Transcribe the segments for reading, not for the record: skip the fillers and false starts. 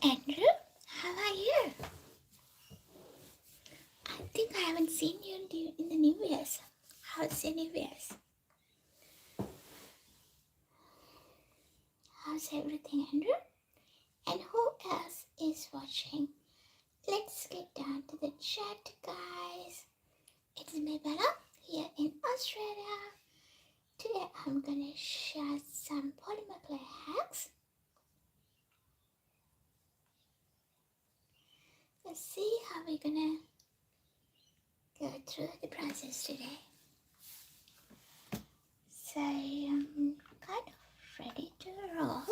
Andrew, how are you? I think I haven't seen you in the New Year's. How's the New Year's? How's everything, Andrew? And who else is watching? Let's get down to the chat, guys. It's me, Bella, here in Australia. Today I'm gonna share some polymer clay hacks. Let's see how we're gonna go through the process today. So I'm kind of ready to roll.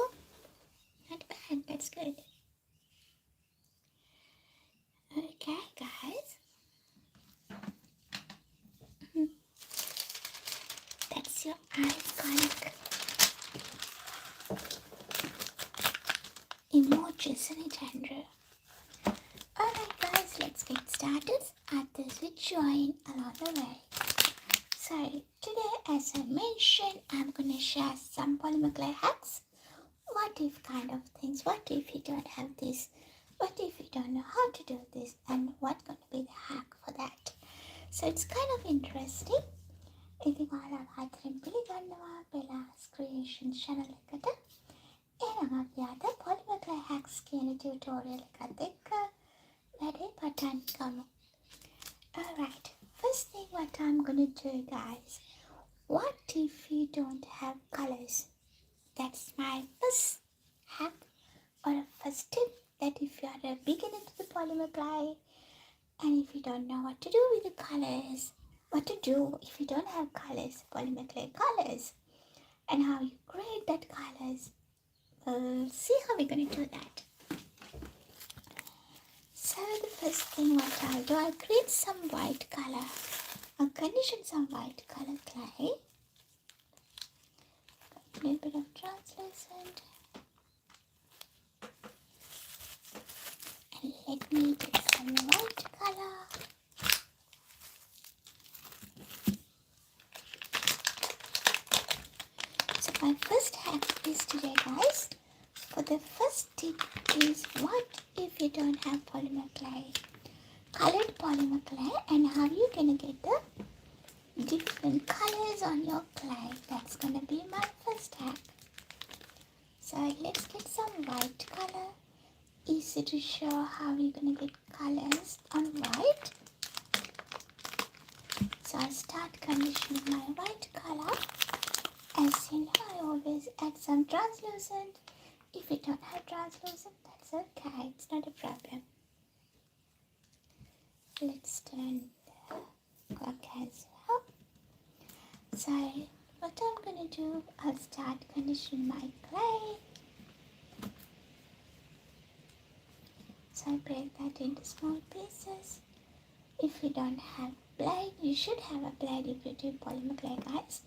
Not bad, that's good. Okay, guys. That's your iconic emoji, isn't it, Andrew? Alright, guys, let's get started. Others will join along the way. So, today, as I mentioned, I'm going to share some polymer clay hacks. What if kind of things? What if you don't have this? What if you don't know how to do this? And what's going to be the hack for that? So, it's kind of interesting. ඉතින් ඔයාලා ආදරෙන් පිළිගන්නවා බෙලාස් creation channel එකට. එහෙනම් අපි අද polymer clay hacks කියන tutorial එකත් එක්ක වැඩේ පටන් ගමු. Alright, first thing what I'm gonna do, guys. What if you don't have colors? That's my first hack or a first tip, that if you are a beginner to the polymer clay and if you don't know what to do with the colors, what to do if you don't have colors, polymer clay colors, and how you create that colors. We'll see how we're going to do that. So the first thing what I'll do, I'll create some white color. I'll condition some white color clay. A little bit of translucent. And let me get some white color. My first hack is today, guys. For the first tip is, what if you don't have polymer clay? Colored polymer clay, and how you gonna get the different colors on your clay? That's gonna be my first hack. So let's get some white color. Easy to show how we're gonna get colors on white. So I'll start conditioning my white color. As you know, I always add some translucent. If you don't have translucent, that's okay. It's not a problem. Let's turn the clock as well. So, what I'm going to do, I'll start conditioning my clay. So, I break that into small pieces. If you don't have blade, you should have a blade if you do polymer clay, guys.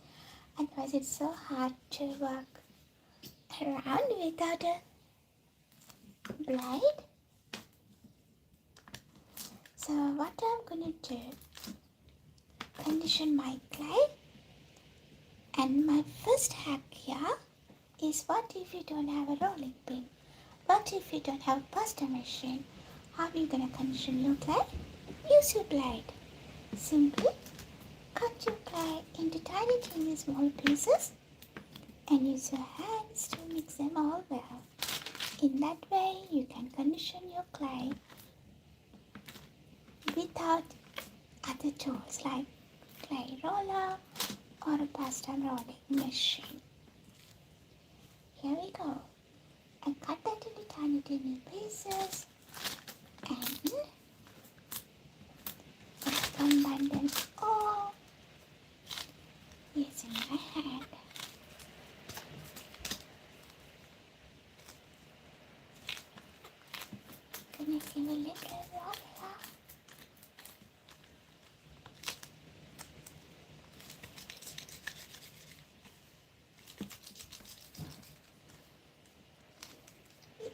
Otherwise, it's so hard to work around without a blade. So what I'm going to do, condition my clay. And my first hack here is, what if you don't have a rolling pin? What if you don't have a pasta machine? How are you going to condition your clay? Use your blade. Simply cut your clay into tiny small pieces and use your hands to mix them all well. In that way, you can condition your clay without other tools like clay roller or a pasta rolling machine. Here we go. I cut that into tiny pieces and combine them all using my hand. Gonna give a little roller.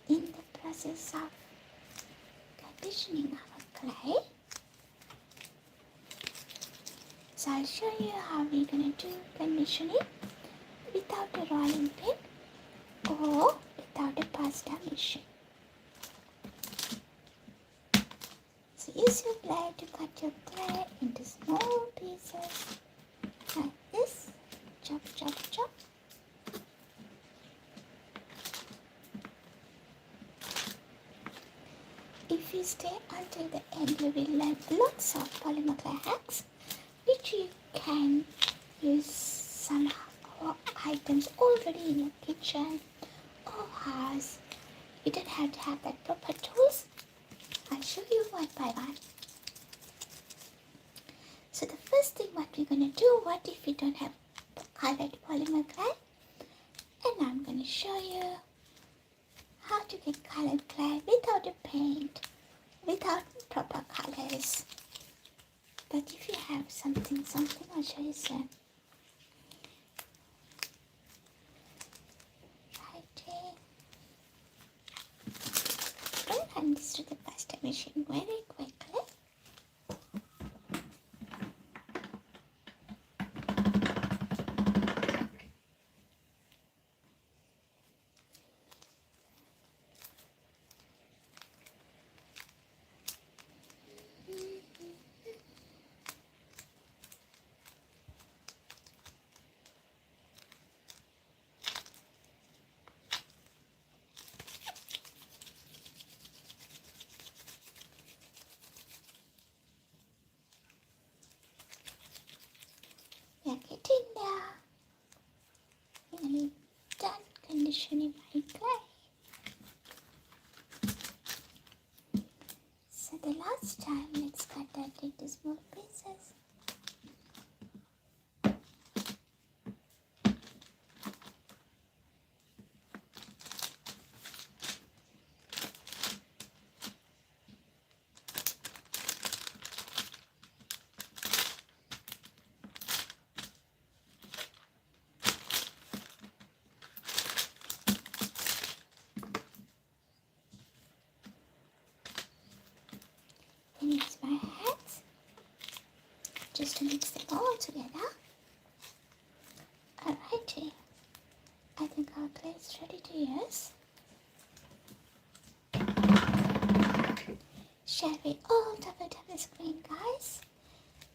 In the process of conditioning our clay, so I'll show you how we're gonna do conditioning without a rolling pin or without a pasta machine. use your blade to cut your clay into small pieces like this. Chop, chop, chop. If you stay until the end, you will learn lots of polymer clay hacks which you can use some items already in your kitchen or house. You don't have to have that proper tools. I'll show you one by one. So the first thing what we're going to do, what if you don't have colored polymer clay? And I'm going to show you how to get colored clay without a paint, without proper colors. But if you have something, I'll show you soon. Right here. I'm going to run this to the pasta machine very quickly. We are getting there. Nearly done conditioning my clay. So the last time, let's cut that into small pieces. Then use my hands just to mix them all together. Alrighty, I think our clay is ready to use. Shall we all double tap the screen, guys?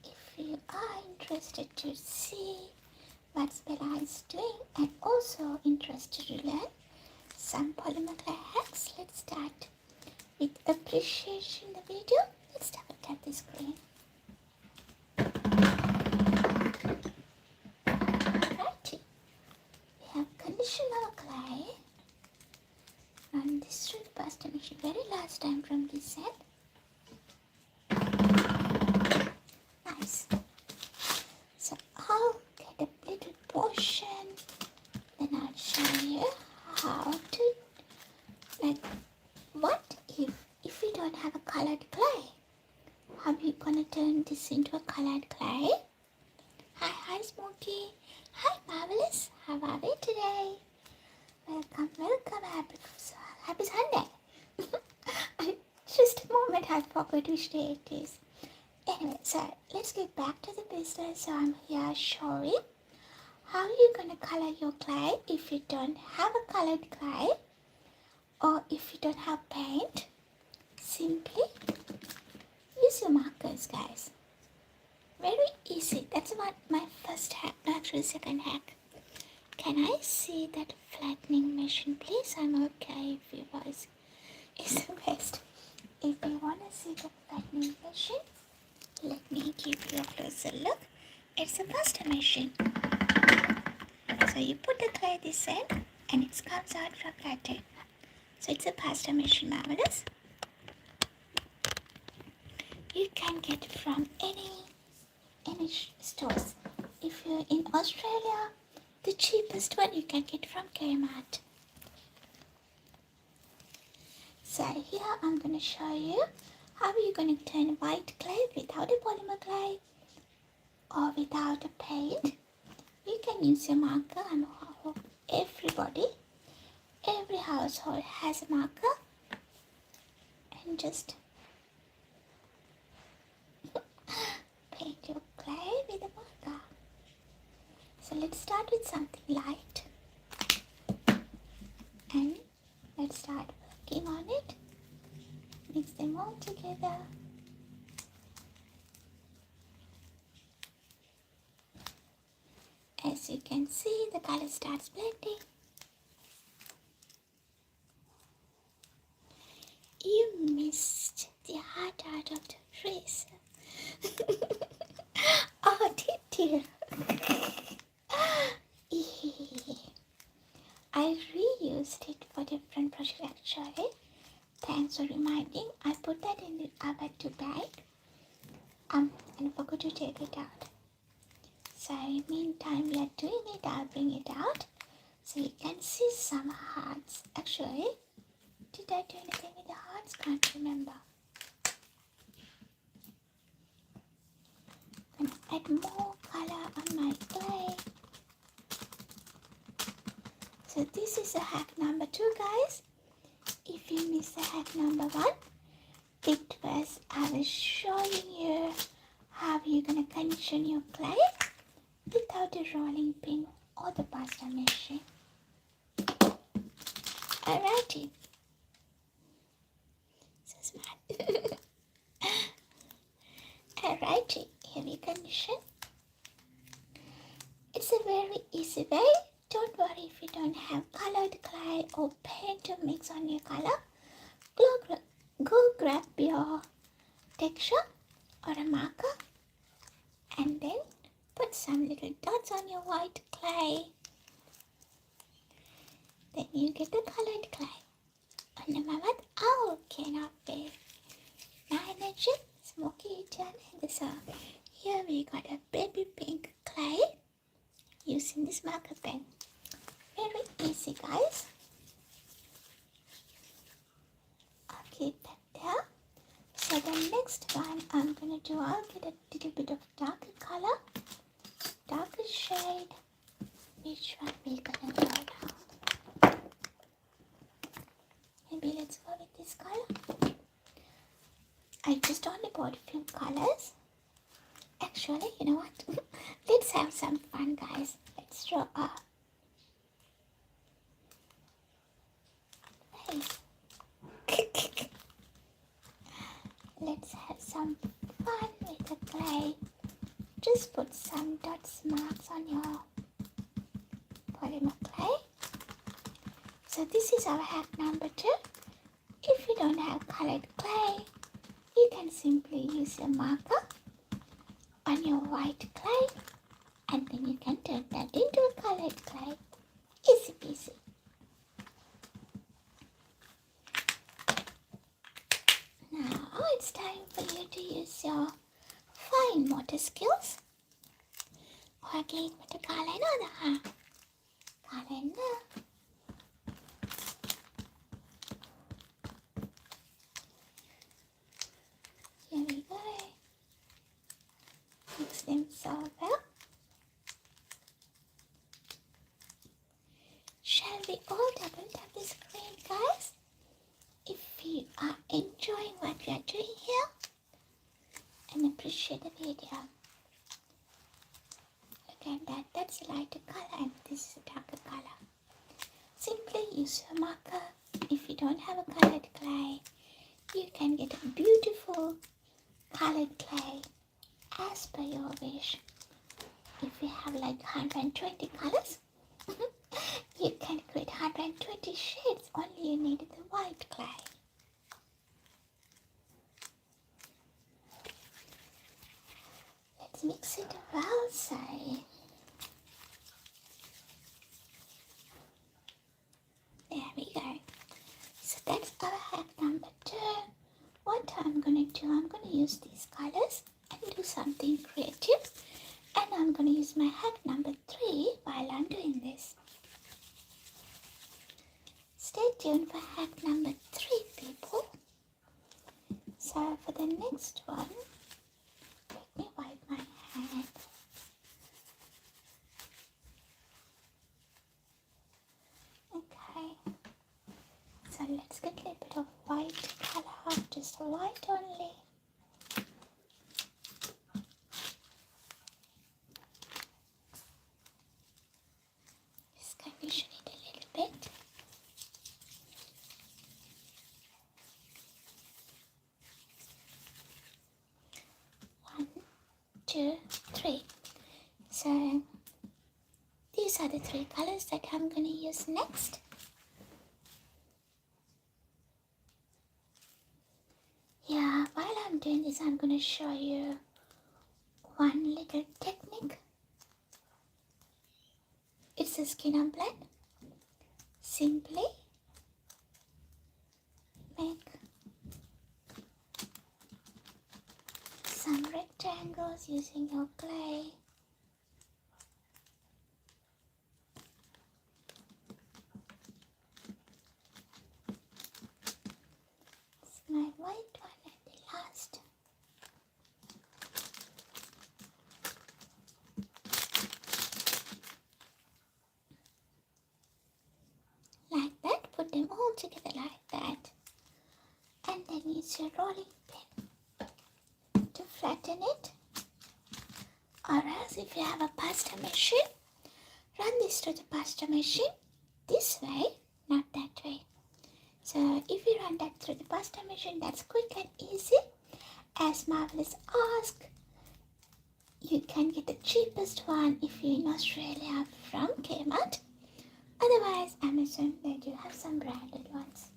If you are interested to see what Bella is doing and also interested to learn some polymer clay hacks, let's start with appreciation the video. Let's double tap the screen. Righty. We have conditioned our clay. Run this through the pasta machine very last time from this end. Nice. So I'll get a little portion. Then I'll show you how to, like, what if you don't have a colored clay? How are you gonna turn this into a colored clay? Hi Smokey. Hi Marvelous. How are we today? Welcome. Happy Sunday. Just a moment, I forgot which day it is. Anyway, so let's get back to the business. So I'm here showing how you're gonna color your clay if you don't have a colored clay or if you don't have paint. Simply use your markers, guys. Very easy. That's what my first hack, not your second hack. Can I see that flattening machine, please? I'm okay if you guys is the best. If you want to see the flattening machine, let me give you a closer look. It's a pasta machine. So you put the clay this end and it comes out from flattening. So it's a pasta machine, Marvelous. You can get it from any stores. If you're in Australia, the cheapest one you can get from Kmart. So here I'm going to show you how you're going to turn white clay without a polymer clay or without a paint. You can use your marker, and every household has a marker, and just paint your clay with a marker. So let's start with something light and let's start working on it. Mix them all together. as you can see, the color starts blending. You missed the heart out of the eraser. Oh, did you? I reused it for different projects actually. Thanks for reminding. I put that in the other two bag and forgot to take it out. So meantime we are doing it, I'll bring it out so you can see some hearts. Actually, did I do anything with the hearts? Can't remember. I'm gonna add more color on my clay. So this is a hack number 2, guys. If you missed the hack number 1, I was showing you how you're gonna condition your clay without a rolling pin or the pasta machine. Alrighty. So smart. Alrighty, here we condition. It's a very easy way. Don't worry if you don't have colored clay or paint to mix on your color. Go grab your texture or a marker and then put some little dots on your white clay. Then you get the colored clay. On the moment, okay, not bad. Now energy, smoky Italian. So here we got a baby pink clay using this marker pen. Very easy, guys. I'll keep that there. So the next one I'm gonna do, I'll get a little bit of darker color, darker shade. Which one we gonna go now? Maybe let's go with this color. I just only bought a few colors. Actually, you know what? Let's have some fun, guys. Let's draw a face. Let's have some fun with the clay. Just put some dots marks on your polymer clay. So this is our hack number 2. If you don't have colored clay, you can simply use a marker on your white clay and then you can turn that into a colored clay. Easy peasy. Now it's time for you to use your fine motor skills. Again with the kalender. Here we go. Mix them so well. Shall we all double tap the screen, guys? If you are enjoying what we are doing here and appreciate the video. Look at that, that's a lighter color and this is a darker color. Simply use your marker. If you don't have a colored clay, you can get a beautiful colored clay as per your wish. If you have like 120 colors, you can create 120 shades. Only you need the white clay. Let's mix it well, say. There we go. So that's our hack number 2. What I'm gonna do, I'm gonna use these colors and do something creative. And I'm gonna use my hack number 3 while I'm doing this. Stay tuned for hack number 3, people. So for the next one, let me wipe my hand. Okay. So let's get a little bit of white color, just white only. Just condition it a little bit. One, two, three. So the 3 colors that I'm going to use next. Yeah, while I'm doing this, I'm going to show you one little technique. It's a skinner blend. Simply make some rectangles using your clay. It's my white one at the last. Like that, put them all together like that. And then use your rolling pin to flatten it. Or else if you have a pasta machine, run this to the pasta machine this way, not that way. So if you run that through the pasta machine, that's quick and easy. As Marvelous asked, you can get the cheapest one if you're in Australia from Kmart. Otherwise, Amazon, they do have some branded ones.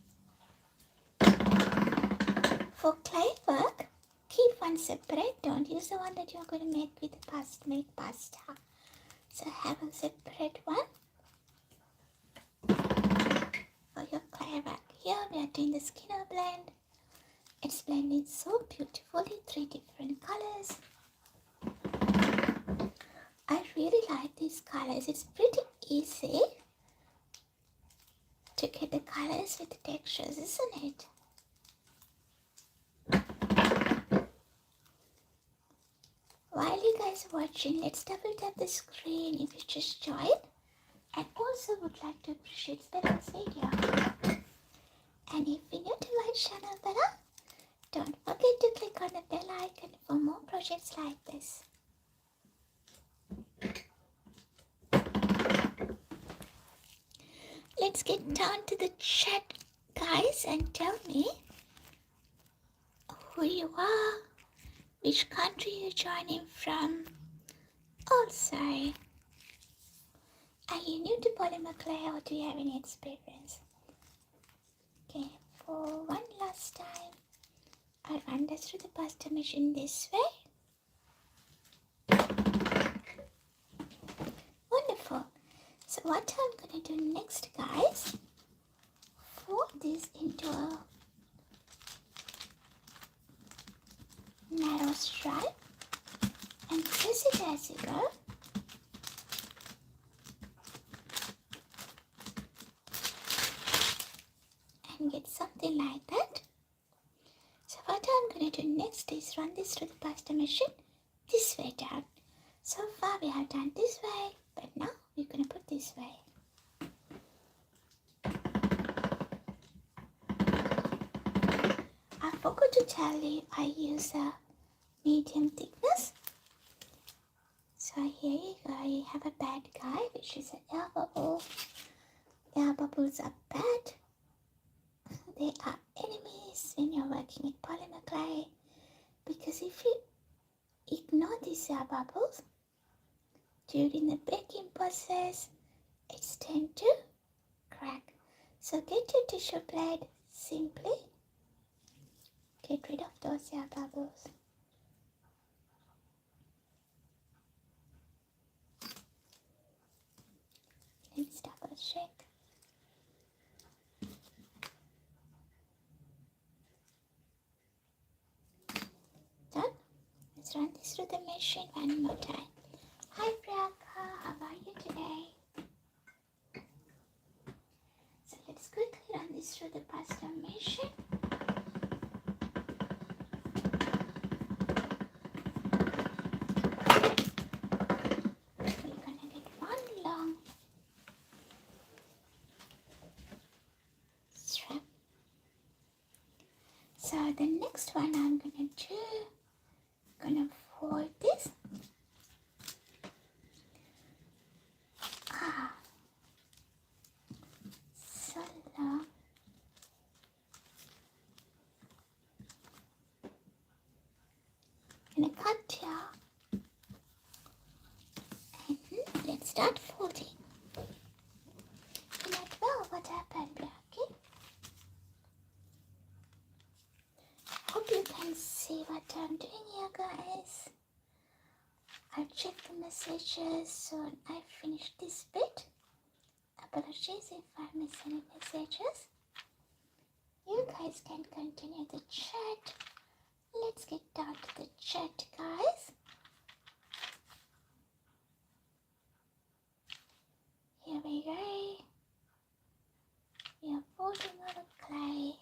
For clay work, keep one separate. Don't use the one that you're going to make with the pasta. So have a separate one for your clay work. Here we are doing the skinner blend. It's blending so beautifully, 3 different colors. I really like these colors. It's pretty easy to get the colors with the textures, isn't it? While you guys are watching, let's double tap the screen if you just joined, and also would like to appreciate Bella's video. And if you're new to my channel, Bella, don't forget to click on the bell icon for more projects like this. Let's get down to the chat, guys, and tell me who you are, which country you're joining from. Also, are you new to polymer clay or do you have any experience? Okay, for one last time, I'll run this through the pasta machine this way. Wonderful. So what I'm going to do next, guys, fold this into a narrow stripe and press it as you go. And get something like that. So what I'm going to do next is run this through the pasta machine this way down. So far we have done this way, but now we're going to put this way. I forgot to tell you I use a medium thickness. So here you go, you have a bad guy, which is an air bubble. Air bubbles are bad. They are enemies when you're working with polymer clay, because if you ignore these air bubbles during the baking process, it's tend to crack. So get your tissue blade, simply get rid of those air bubbles. Let's double check. Done. Let's run this through the machine one more time. Hi Priyanka, how are you today? So let's quickly run this through the pasta machine. We're gonna get one long strap. So the next one I'm gonna do, gonna fold this. So long. Gonna cut here. And let's start folding. can see what I'm doing here, guys. I'll check the messages soon. I finished this bit. Apologies if I miss any messages. You guys can continue the chat. Let's get down to the chat, guys. Here we go. We are putting on the clay.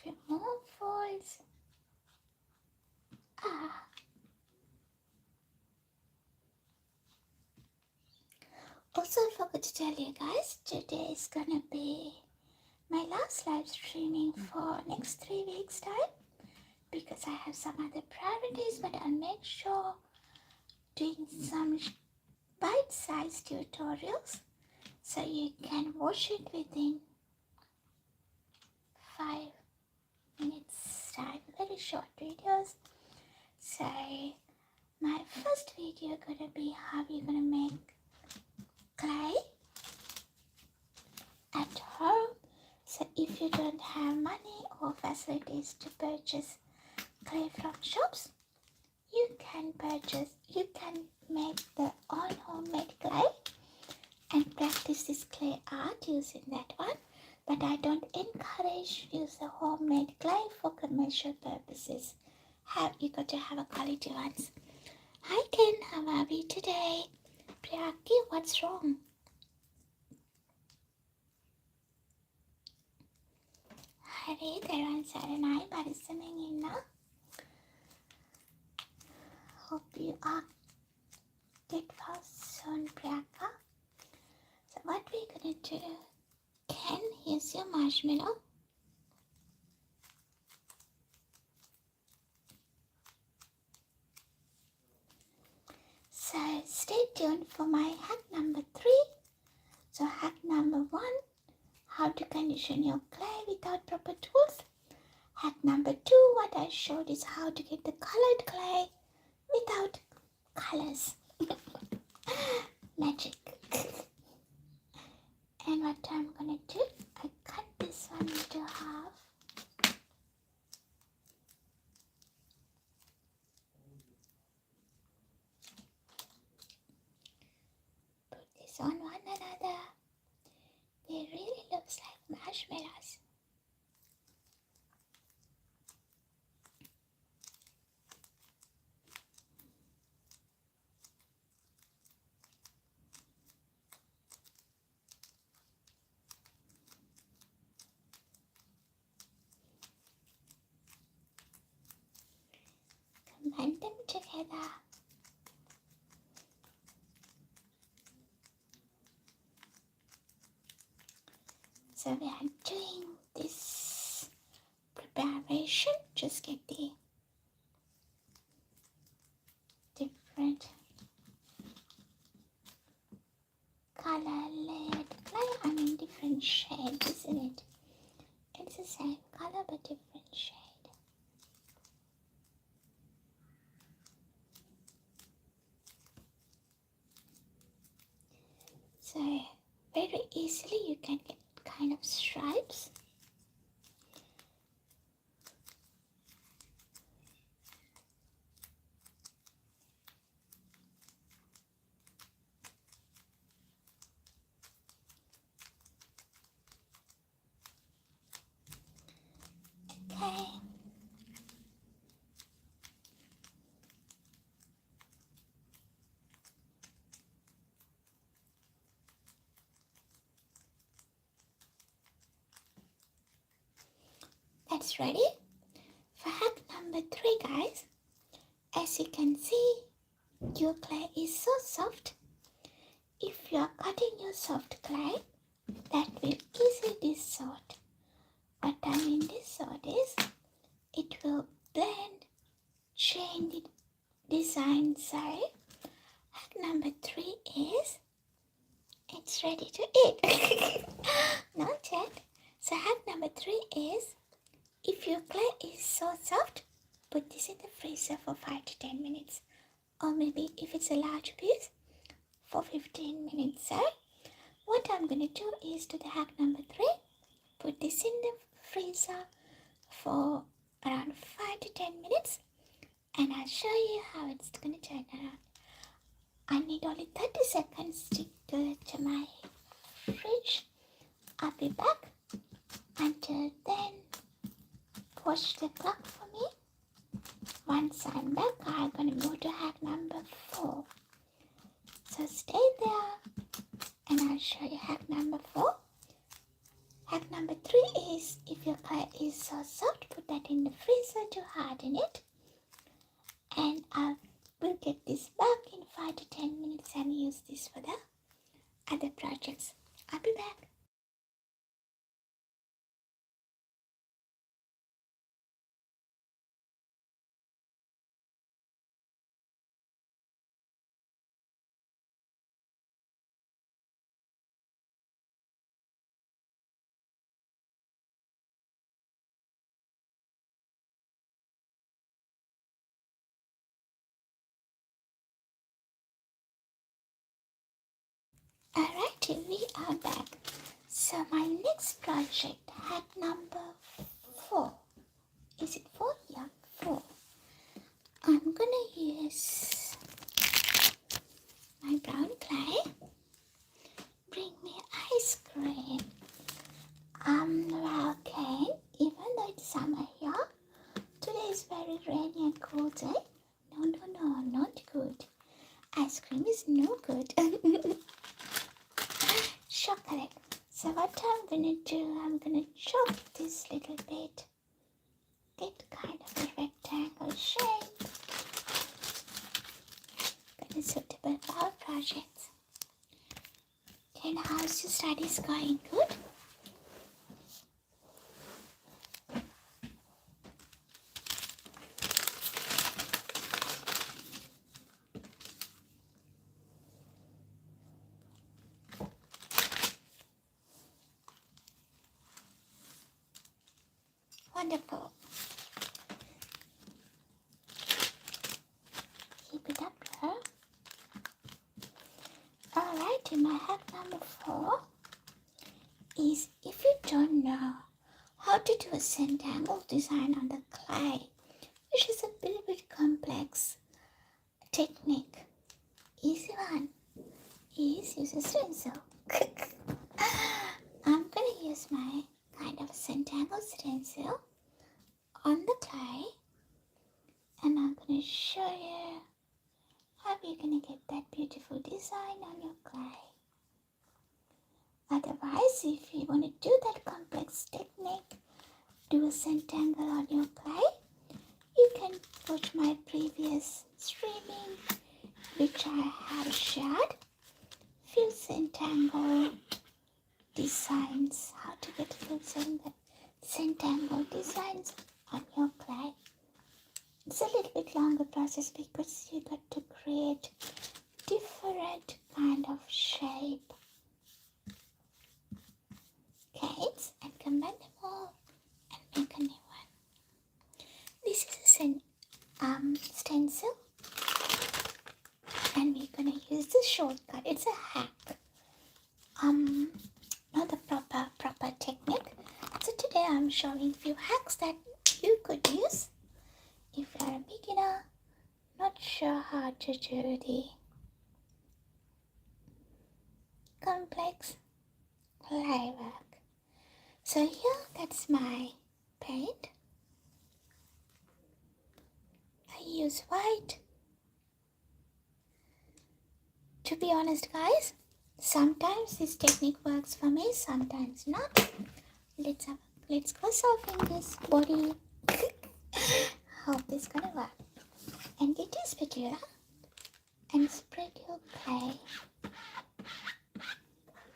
Few more folds. Also, I forgot to tell you guys, today is gonna be my last live streaming for next 3 weeks time because I have some other priorities, but I'll make sure doing some bite-sized tutorials so you can watch it within 5 minutes time. Very short videos. So my first video gonna be how you're gonna make clay at home. So if you don't have money or facilities to purchase clay from shops, you can make the own homemade clay and practice this clay art using that one. But I don't encourage use the homemade clay for commercial purposes. You got to have a quality ones. Hi Ken, how are we today? Priyaki, what's wrong? Hari, Devan Saranai, Parisaming Inna. Hope you are get well soon, Priyaka. So what we're gonna do, Ken, here's your marshmallow. So stay tuned for my hack number 3. So hack number 1, how to condition your clay without proper tools. Hack number 2, what I showed is how to get the colored clay without colors. Magic. And what I'm gonna do, I cut this one into half. Put this on one another. They really looks like marshmallows. Combine them together. So we are doing this preparation. Just get the different color layered clay. Different shades, isn't it? It's the same color but different shade. So very easily you can get kind of stripes. Okay. That's ready. For hack number 3, guys, as you can see, your clay is so soft. If you are cutting your soft clay, that will easily dissort. What I mean dissort is, 3 is, if your clay is so soft, put this in the freezer for 5 to 10 minutes. Or maybe if it's a large piece, for 15 minutes. So what I'm going to do is to the hack number 3, put this in the freezer for around 5 to 10 minutes, and I'll show you how it's going to turn around. I need only 30 seconds to do it to my fridge. I'll be back. Until then, watch the clock for me. Once I'm back, I'm going to go to hack number 4. So stay there and I'll show you hack number 4. Hack number 3 is, if your clay is so soft, put that in the freezer to harden it. And I will get this back in 5 to 10 minutes and use this for the other projects. I'll be back. Alright, we are back. So my next project, hack number 4. Is it 4? Yeah, 4. I'm gonna use my brown clay. Bring me ice cream. Well, okay, even though it's summer here, today is very rainy and cool day. No, not good. Ice cream is no good. Chocolate. So what I'm gonna do, I'm gonna chop this little bit. Get kind of a rectangle shape. Gonna suitable for our projects. Then how's your studies going? Good? Wonderful. Keep it up, girl. Alright, and my hack number 4 is, if you don't know how to do a rectangle design on the clay, which is a little bit complex technique, easy one is use a stencil. I'm gonna use my kind of rectangle stencil on the clay, and I'm gonna show you how you're gonna get that beautiful design on your clay. Otherwise, if you want to do that complex technique, do a rectangle on your clay, you can watch my previous streaming, which I have shared few rectangle designs, how to get few rectangle designs on your clay. It's a little bit longer process because you got to create different kind of shape. Okay, and combine them all and make a new one. This is a stencil, and we're gonna use the shortcut. It's a hack. Not the proper technique. So today I'm showing few hacks that you could use if you're a beginner, not sure how to do the complex clay work. So here, that's my paint. I use white. To be honest, guys, sometimes this technique works for me, sometimes not. Let's cross our fingers, body. Hope it's gonna work. And get your spatula and spread your clay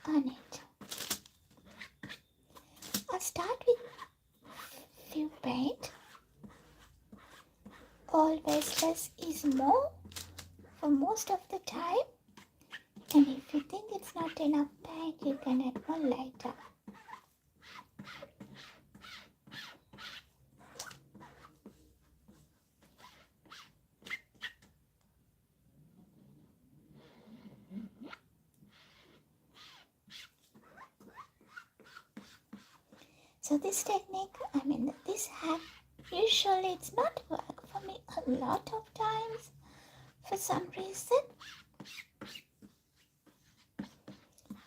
on it. I'll start with few paint. Always less is more for most of the time. And if you think it's not enough paint, you can add more later. So this technique, this hack, usually it's not work for me a lot of times for some reason.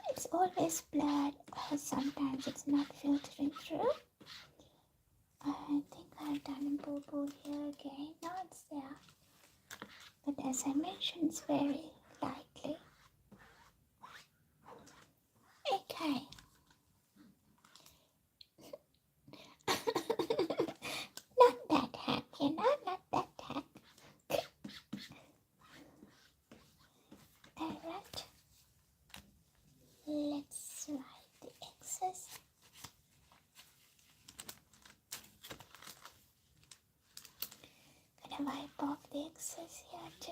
It's always blurred or sometimes it's not filtering through. I think I've done a boo-boo here again. No, it's there. But as I mentioned, it's very lightly. Okay. Not that hack, not that hack. Alright. Let's write the excess. Gonna wipe off the excess here too.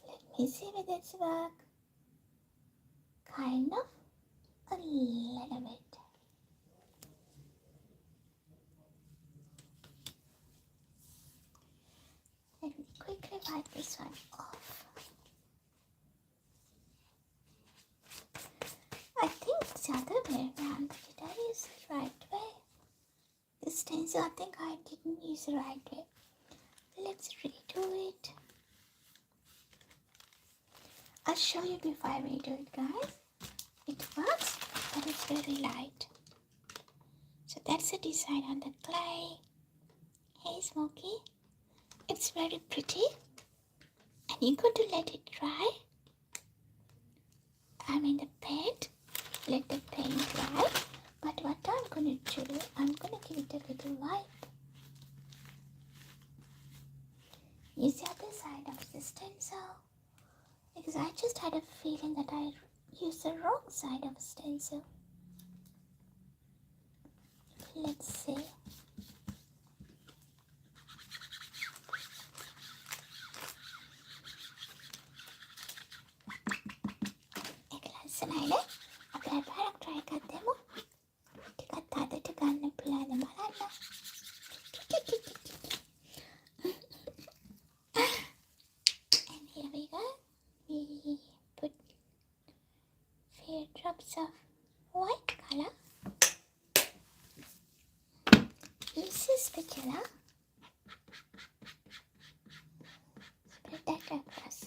Let me see if this work. Kind of. A little bit. Let me quickly wipe this one off. I think it's the other way around. Did I use the right way? The stencil, I think I didn't use the right way. Let's redo it. I'll show you before I redo it, guys. It works, but it's very light. So that's the design on the clay. Hey, Smokey. It's very pretty. And you're going to let it dry. The paint. Let the paint dry. But what I'm going to do, I'm going to give it a little wipe. Use the other side of the stencil. Because I just had a feeling that I used the wrong side of the stencil. Let's see. Senile, apply back, try cut them. Cut that to gun apply the malana. And here we go. We put few drops of white color. Use a spatula. Spread that across.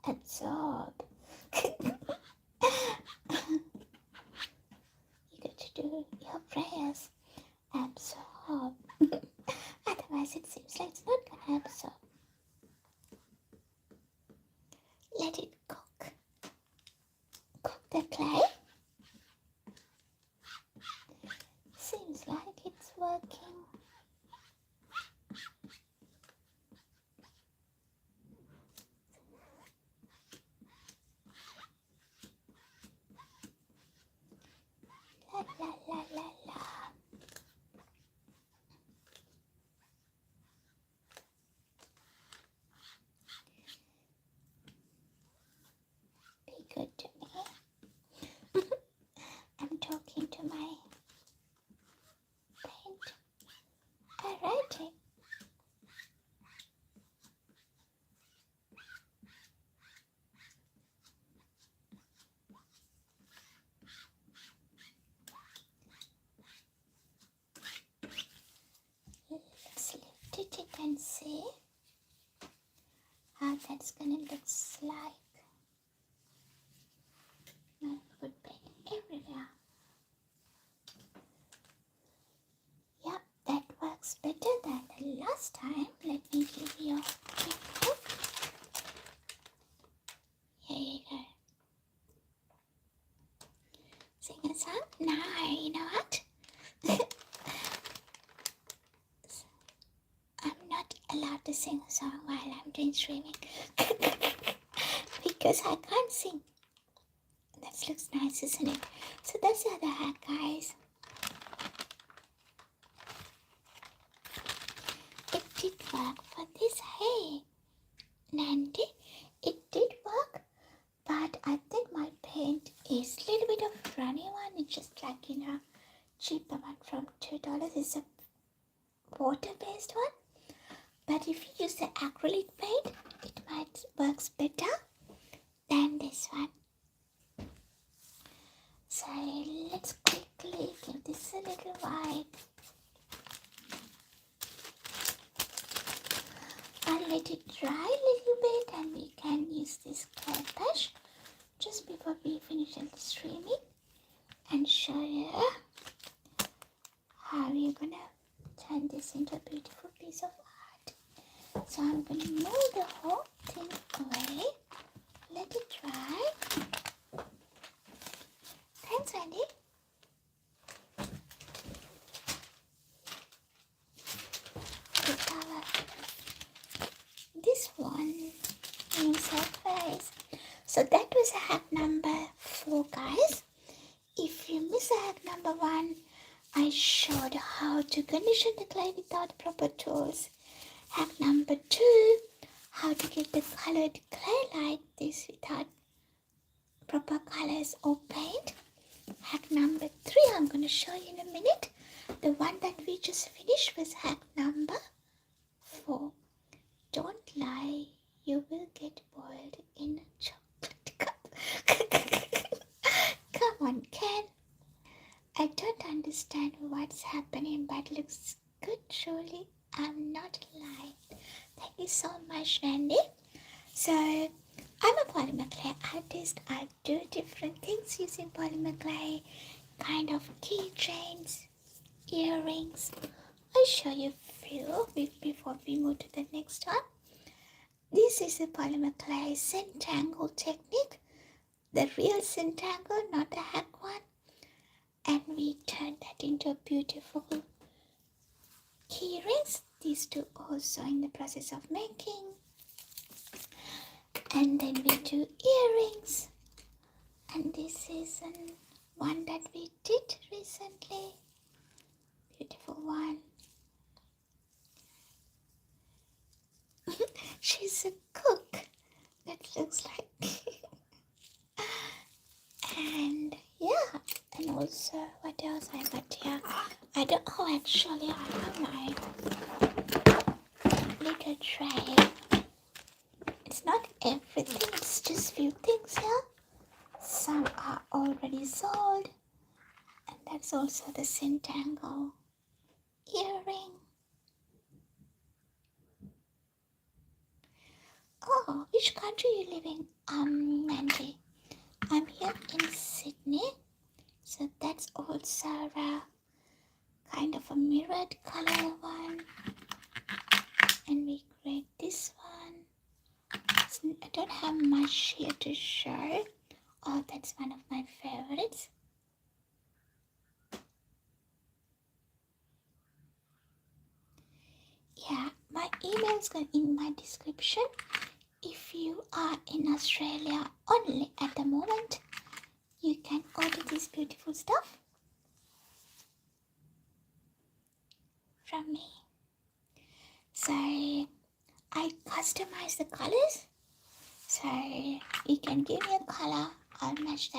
Absorb. You got to do your prayers. Absorb. Otherwise it seems like it's not gonna absorb. Let it cook. Cook the clay. Seems like it's working. La la la la la. Be good to me. I'm talking to my paint. Alrighty. Let's lift it and see how that's gonna look like. I put paint everywhere. Yep, that works better than the last time. Let me give you a quick look. Here you go. Sing a song? No, you know what? I'm not allowed to sing a song while I'm doing streaming. Because I can't sing. That looks nice, isn't it? So that's the other hack, guys. It did work for this. Hey, Nandy, it did work. But I think my paint is a little bit of runny one. It's cheaper one from $2 is a water-based one. But if you use the acrylic paint, it might works better than this one. So let's quickly give this a little wipe. I'll let it dry a little bit and we can use this clay brush just before we finish the streaming and show you how you're gonna turn this into a beautiful piece of art. So I'm gonna move the whole thing away, let it dry. Thanks, Andy. The color. This one means surprise. So that was hack number 4, guys. If you miss hack number 1, I showed how to condition the clay without proper tools. Hack number 2, how to get the colored clay like this without proper colors or paint. Hack number 3, I'm going to show you in a minute. The one that we just finished was hack number 4. Don't lie, you will get boiled in a chocolate cup. Come on, Ken. I don't understand what's happening, but looks good, truly. I'm not lying. Thank you so much, Randy. So, I'm a polymer clay artist. I do different things using polymer clay, kind of keychains, earrings. I'll show you a few before we move to the next one. This is a polymer clay Centangle technique, the real Centangle, not the hack one. And we turn that into a beautiful key rings. These two also in the process of making. And then we do earrings. And this is one that we did recently. Beautiful one. She's a cook. That looks like. And yeah, and also what else I got here? I don't. Oh, actually, I have my little tray. It's not everything. It's just few things here. Some are already sold, and that's also the Centangle earring. Oh, which country you live in, Mandy? I'm here in Sydney, so that's also a kind of a mirrored color one. And we create this one. I don't have much here to show. Oh, that's one of my favorites. Yeah, my email is in my description. If you are in Australia only at the moment, you can order this beautiful stuff from me. So I customize the colors. So you can give me a color, I'll match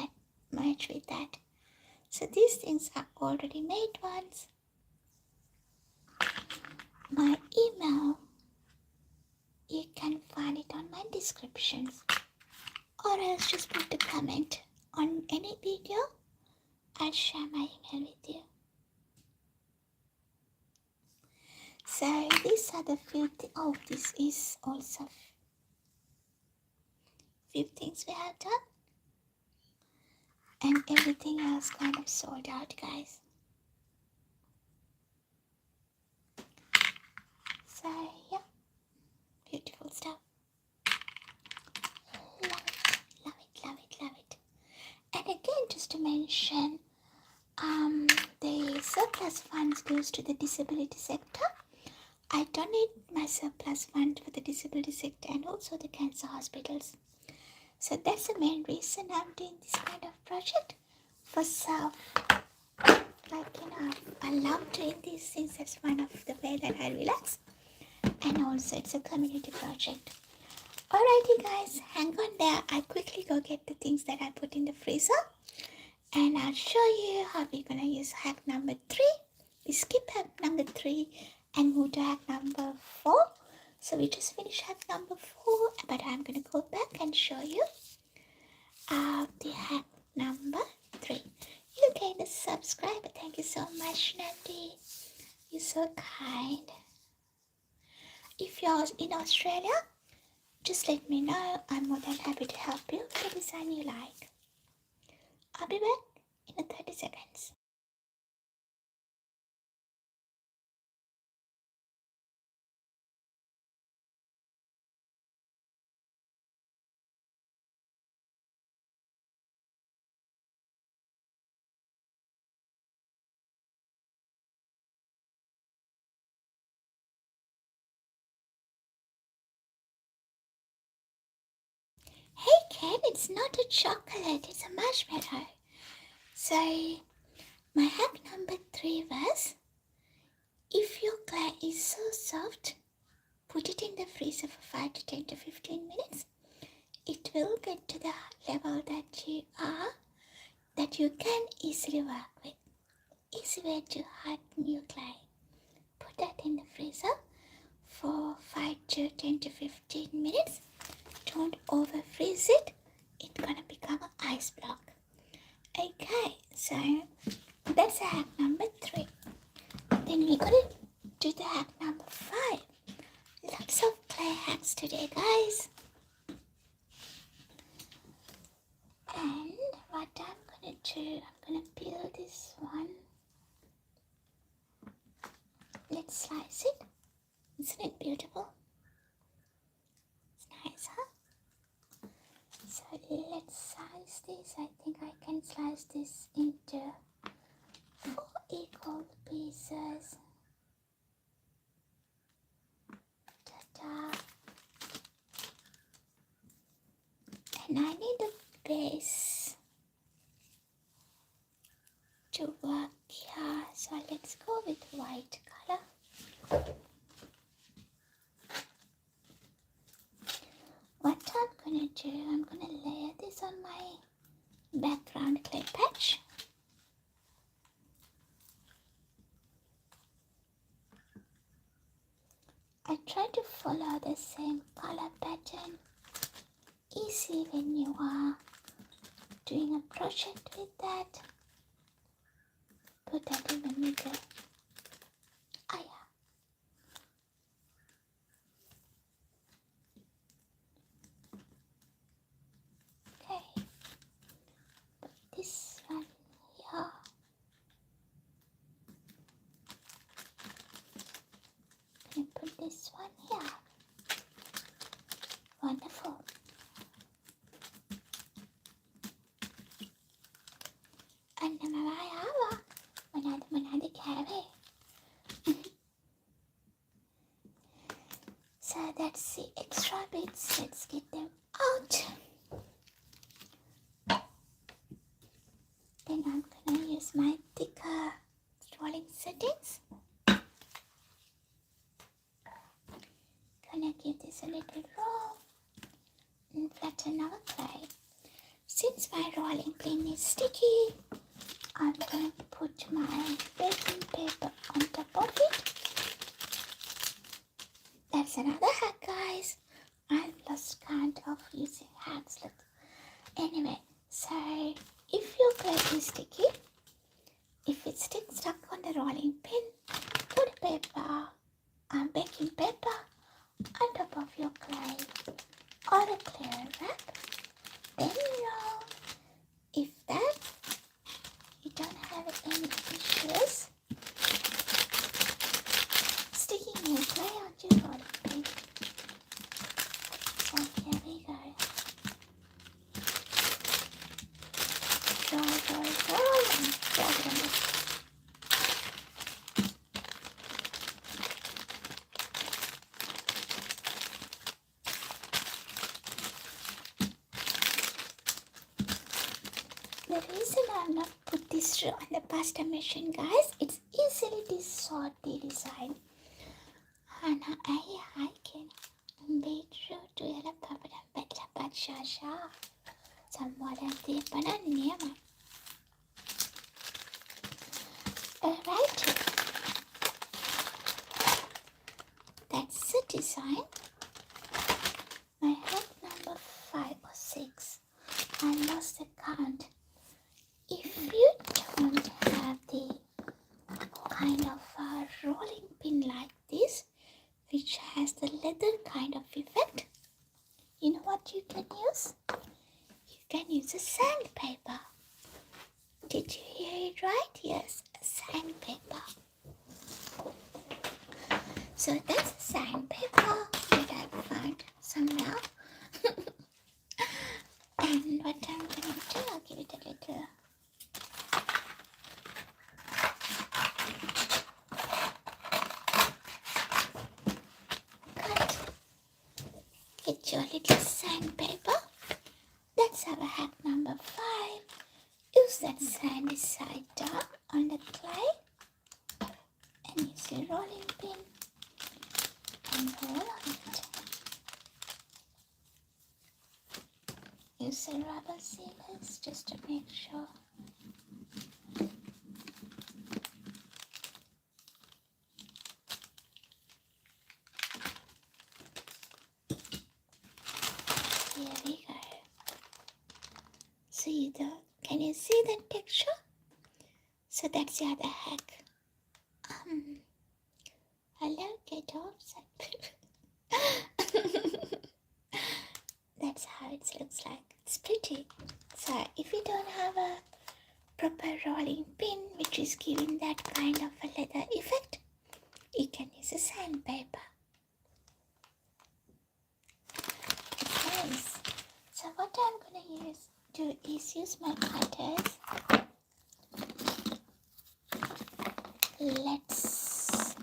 with that. So these things are already made ones. My email, you can find it on my descriptions, or else just put the comment on any video. I'll share my email with you. So these are the few oh, this is also few things we have done, and everything else kind of sold out, guys. So yeah, beautiful stuff. Love it, love it, love it, love it. And again, just to mention, the surplus funds goes to the disability sector. I donate my surplus fund for the disability sector and also the cancer hospitals. So that's the main reason I'm doing this kind of project for self. I love doing these things. That's one of the way that I relax. And also it's a community project. Alrighty guys, hang on there. I quickly go get the things that I put in the freezer. and I'll show you how we're gonna use hack number 3. We skip hack number 3 and move to hack number 4. So we just finished hack number 4, but I'm gonna go back and show you the hack number 3. You gained a subscriber. Thank you so much, Nandi. You're so kind. If you're in Australia, just let me know. I'm more than happy to help you with the design you like. I'll be back in 30 seconds. Hey Ken, it's not a chocolate, it's a marshmallow. So, my hack number 3 was, if your clay is so soft, put it in the freezer for 5 to 10 to 15 minutes. It will get to the level that you can easily work with. Easy way to harden your clay. Put that in the freezer for 5 to 10 to 15 minutes. Don't over freeze it. It's gonna become an ice block. Okay, so that's hack number 3. Then we're gonna do the hack number 5. Lots of clay hacks today, guys. And what I'm gonna do, I'm gonna peel this one. Let's slice it. Isn't it beautiful? It's nice, huh? So let's slice this. I think I can slice this into 4 equal pieces. Ta-da! And I need a base to work here. So let's go with white color. What I'm gonna do, I'm gonna layer this on my background clay patch. I try to follow the same color pattern. Easy when you are doing a project with that. Put that in the middle. Ah, yeah. Okay. Put this one here. And put this one here. Wonderful. And manada carry. So that's the extra bits. Let's get them out. Then I'm gonna use my thicker rolling settings. Gonna give this a little roll and flatten our clay. Since my rolling pin is sticky, I'm going to put my baking paper on top of it. That's another hack, guys. I've lost count of using hacks. Anyway, so if your clay is sticky, if it's still stuck on the rolling pin, put baking paper on top of your clay or a clear wrap. Then you know if that you don't have any issues sticking your clay onto your rolling pin. So here we go. Roll, and drag it on the The reason I've not put this on the pasta machine, guys, it's easily dissolved the design. And I can be true to the papada shasha. Some more than the banana. Alright, that's the design. I have number 5 or 6. I lost the count. If you don't have the kind of a rolling pin like this, which has the leather kind of effect, you know what you can use? You can use a sandpaper. Did you hear it right? Yes, a sandpaper. So that's a sandpaper that I found somewhere. And what I'm going to do, I'll give it a little cut. Get your little sandpaper. That's our hack number 5. Use that sandy side down on the clay and use your rolling pin and roll on it. Use the rubber sealers just to make sure. Here we go. Can you see the texture? So that's the other hack. Hello, get off. That's how it looks like. It's pretty. So if you don't have a proper rolling pin which is giving that kind of a leather effect, you can use a sandpaper. It's nice. So what I'm gonna do is use my cutters. Let's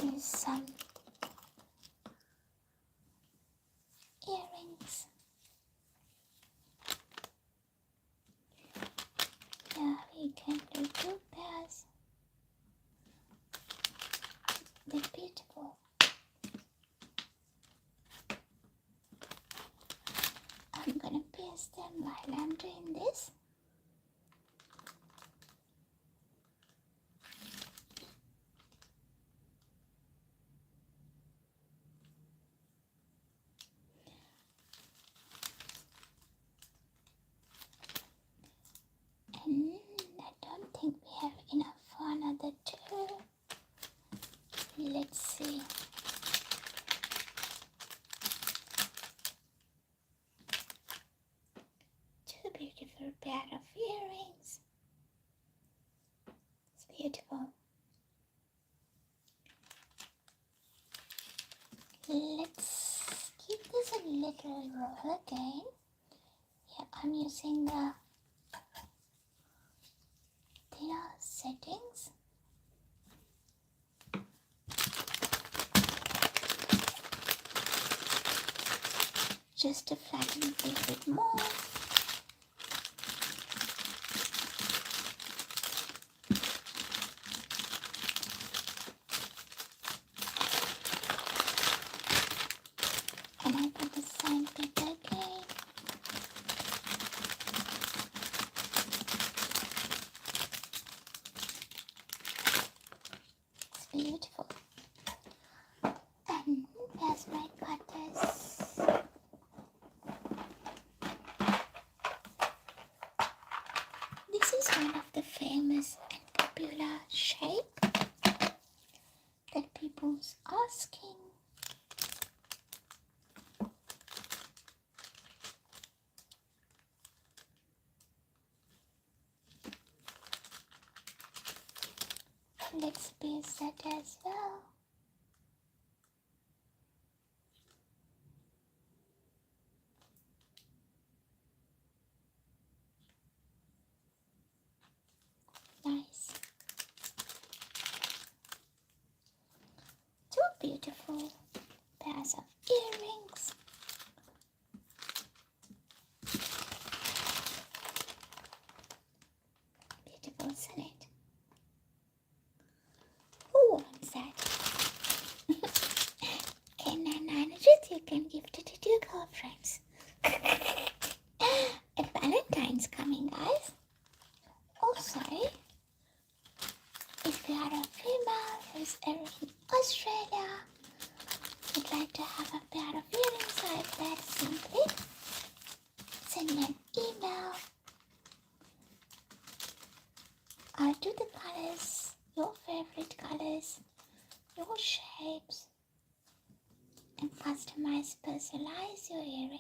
use some earrings. Yeah, we can do 2 pairs. They're beautiful. I'm gonna pierce them while I'm doing this. And I don't think we have enough for another 2. Let's see. 2 beautiful pair of earrings. It's beautiful. Let's keep this a little roll again. Here I'm using the thinner settings. Just to flatten it a little bit more. And I put the sandpaper again. It's beautiful. And there's my cutters. This is one of the famous and popular shape that people's asking. Let's pierce that as well. Nice. 2 beautiful pairs of earrings. Beautiful, isn't it? Who wants that? if you are a female who is in Australia, would like to have a pair of earrings like that, simply send me an email or do the colors, your favorite colors, your shapes, and customize, personalize your earring.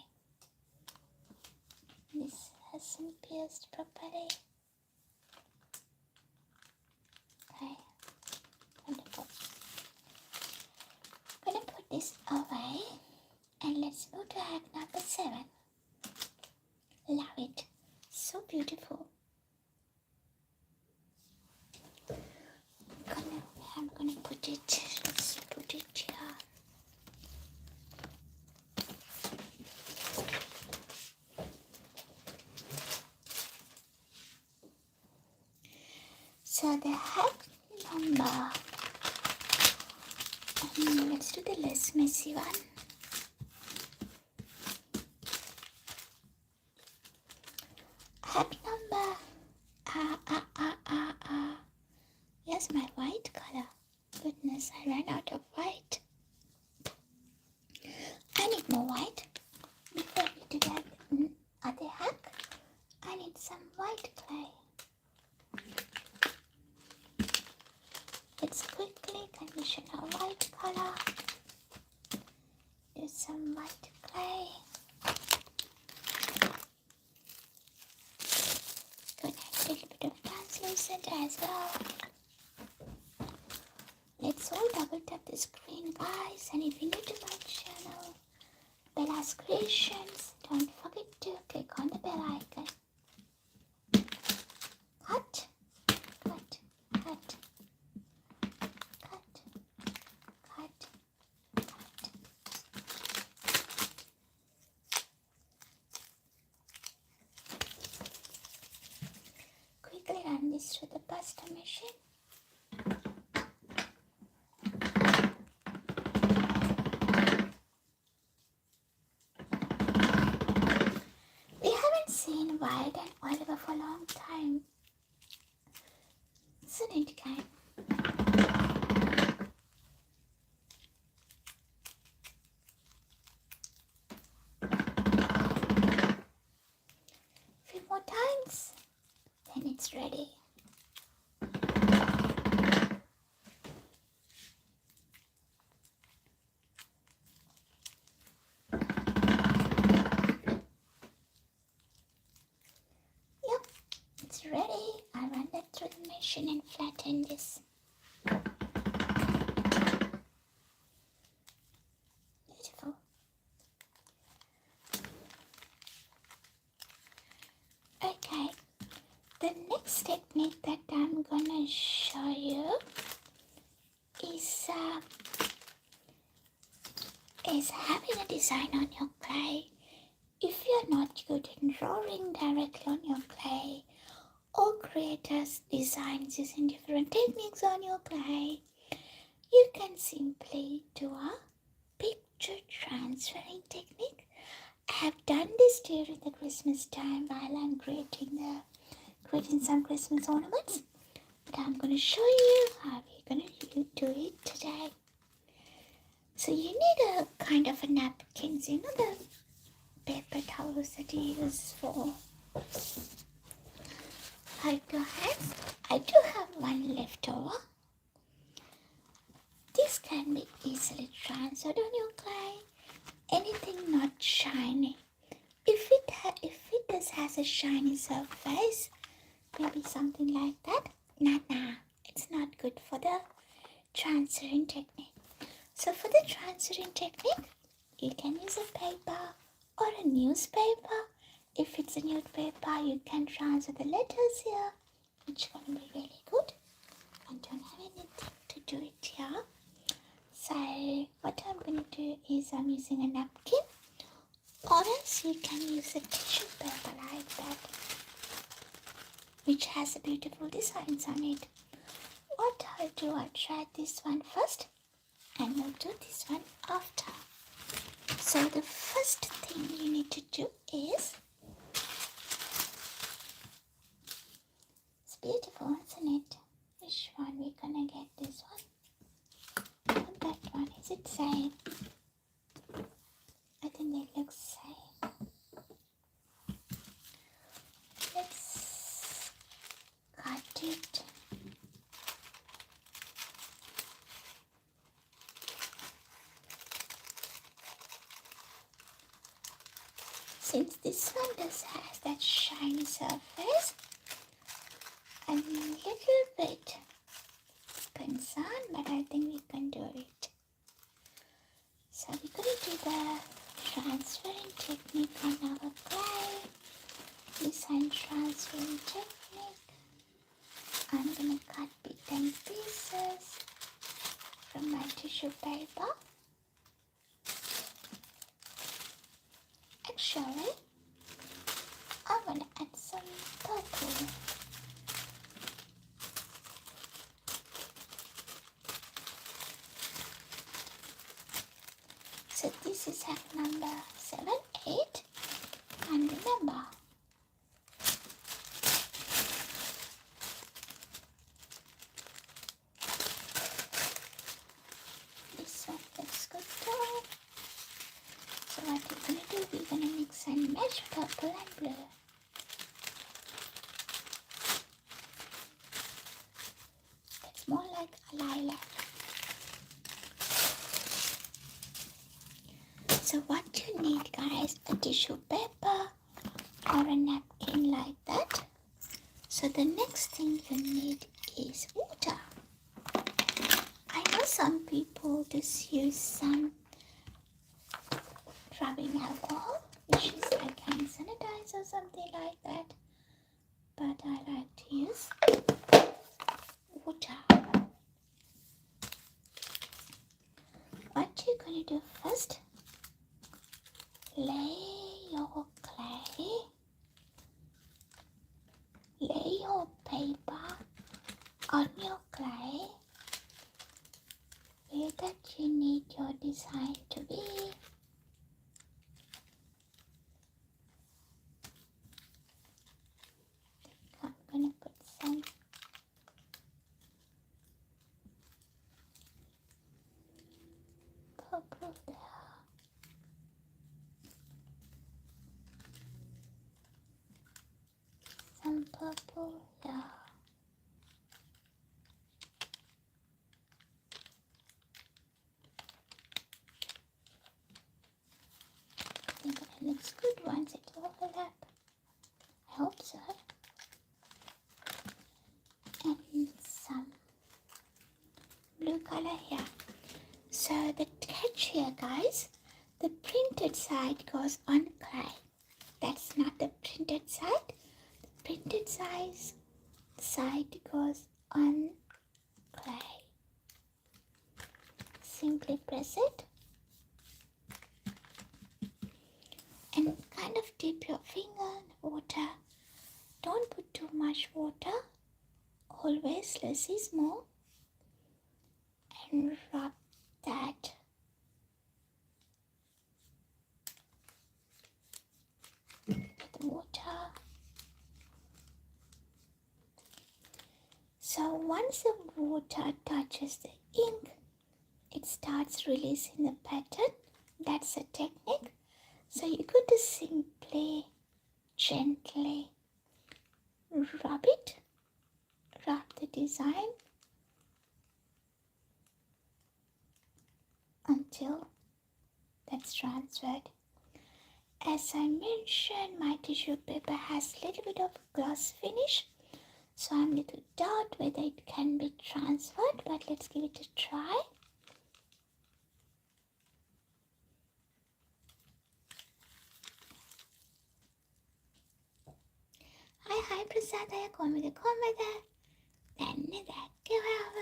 This hasn't pierced properly. Okay, wonderful. I'm gonna put this away and let's move to hack number 7. Love it, so beautiful. I'm gonna put it, let's put it here. So the hack number, let's do the less messy one. Hack number, here's my white color. Goodness, I ran out of white. I need more white. Before we do that other hack, I need some white clay. Let's quickly condition our white color. Use some white clay. Gonna add a little bit of translucent as well. Let's all double tap the screen, guys. And if you're new to my channel, Bella's Creations, don't forget to click on the bell icon. Cut, cut, cut. Quickly run this through the pasta machine. We haven't seen Wild and Oliver for a long time, isn't it, guys? Few more times, then it's ready. Yep, it's ready. I run that through the machine and flatten this. Beautiful. Okay, the next technique that I'm gonna show you is having a design on your clay. If you're not good in drawing directly on your clay or creators designs using different techniques on your clay, you can simply do a picture transferring technique. I have done this during the Christmas time while I'm creating some Christmas ornaments, but I'm going to show you how we're going to do it today. So you need a kind of a napkins, you know, the paper towels that you use for wipe your hands. I do have one left over. This can be easily transferred on your clay. Anything not shiny. If it has a shiny surface, maybe something like that, nah, it's not good for the transferring technique. So for the transferring technique, you can use a paper or a newspaper. If it's a newspaper, you can transfer the letters here, which is going to be really good. I don't have anything to do it here. So what I'm going to do is I'm using a napkin, or else you can use a tissue paper like that, which has a beautiful designs on it. What I'll do, I'll try this one first and we'll do this one after. So the first thing you need to do is, it's beautiful, isn't it? Which one we gonna get? This one or that one? Is it same? I think they look same. Let's cut it. Since this one does have that shiny surface, I'm a little bit concerned, but I think we can do it. So we're going to do the transferring technique on our clay. Design transferring technique. I'm going to cut bit and pieces from my tissue paper. Actually, I'm going to add some purple. So this is hack number 7, 8, and remember, this one looks good too. So what we're going to do, we're going to mix and match purple and blue. That's more like a lilac. So what you need, guys, a tissue paper or a napkin like that. So the next thing you need is water. I know some people just use some rubbing alcohol, which is like hand sanitizer or something like that. But I like to use water. What you're going to do first, lay your clay, lay your paper on your clay where that you need your design to be. I'm going to put some purple there. Some purple here. I think it looks good once it overlaps. I hope so. And some blue color here. So the catch here, guys, the printed side goes on clay. That's not the printed side. The printed side goes on clay. Simply press it and kind of dip your finger in water. Don't put too much water. Always less is more. And rub that with water. So once the water touches the ink, it starts releasing the pattern. That's a technique. So you could just simply, gently rub it, rub the design until that's transferred. As I mentioned, my tissue paper has a little bit of gloss finish, so I'm a little doubt whether it can be transferred, but let's give it a try. Hi Prasad, කොහමද දැන්නේ දැක්කේ ඔයාව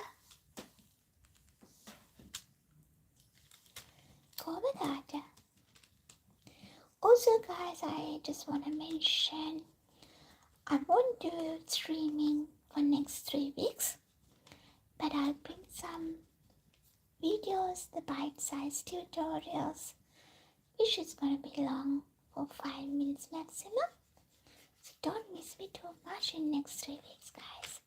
කොහමද? Also guys, I just want to mention I won't do streaming for next 3 weeks, but I'll bring some videos, the bite-sized tutorials, which is going to be long, for 5 minutes maximum. So don't miss me too much in next 3 weeks, guys.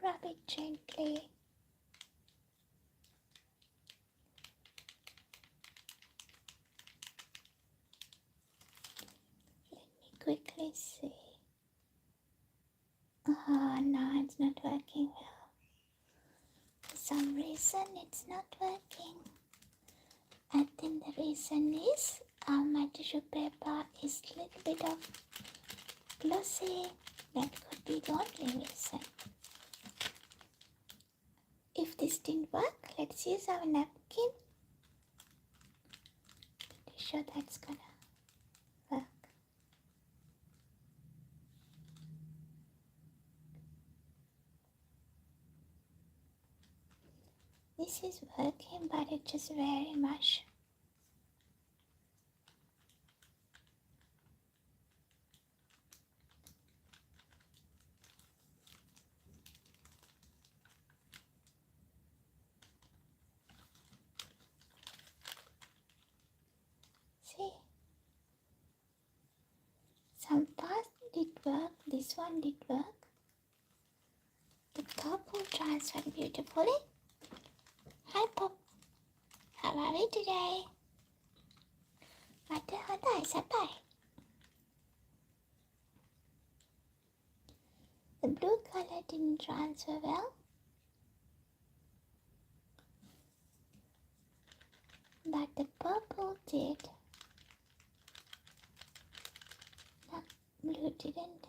rub it gently. Let me quickly see. Oh no, it's not working well. For some reason it's not working. I think the reason is my tissue paper is a little bit of glossy. That could be the only reason. If this didn't work, let's use our napkin. Pretty sure that's gonna work. This is working, but it's just very much. See? Some parts did work, this one did work. The purple transferred beautifully. Hi Pop, how are we today? මට හොඳයි සපයි. The blue color didn't transfer well. But the purple did. No, blue didn't.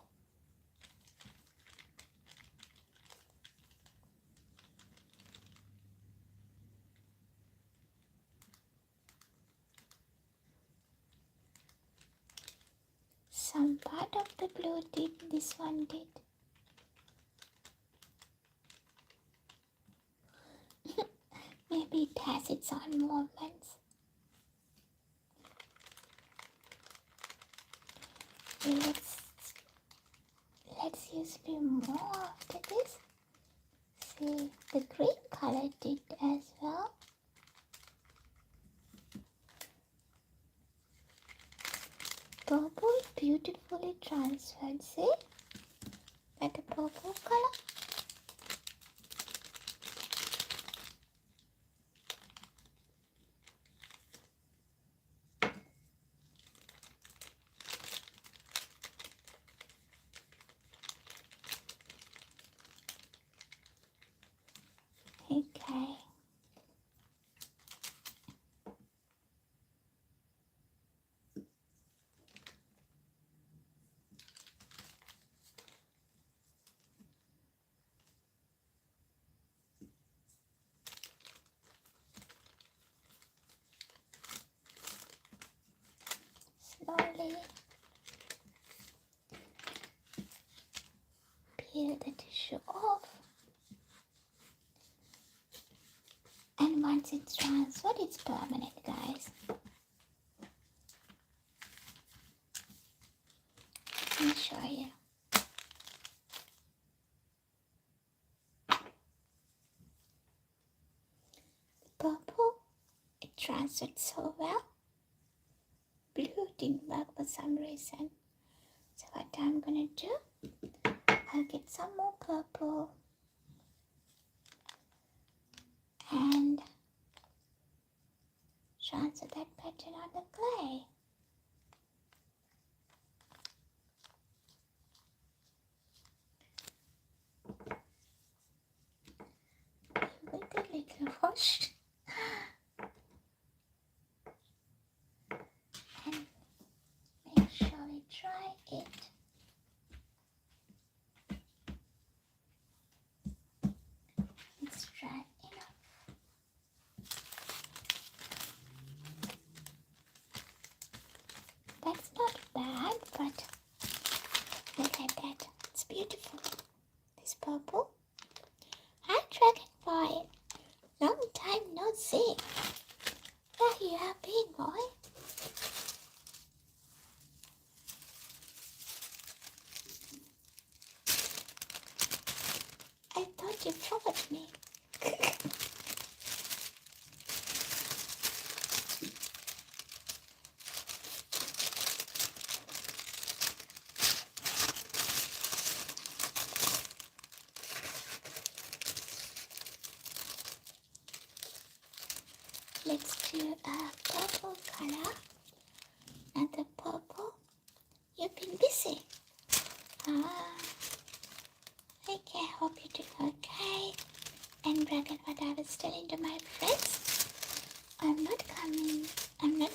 Some part of the blue did, this one did. Maybe it has its own movements. Let's use a bit more after this. See, the green color did as well. Purple beautifully transferred, see? Like a purple color. Okay. Slowly peel the tissue off. And once it's transferred, it's permanent, guys. Let me show you. Purple, it transferred so well. Blue didn't work for some reason. So what I'm gonna do, I'll get some more purple and transfer that pattern on the clay. With a little wash. And make sure we dry it. It's dry enough. That's not bad, but look at that. It's beautiful. This purple. Hi, Dragonfly. Long time no see. Where you have been, boy? I thought you followed me. let's do a purple color. Another purple. You've been busy. Okay, hope you're doing okay. And Dragon, what I was telling to my friends, I'm not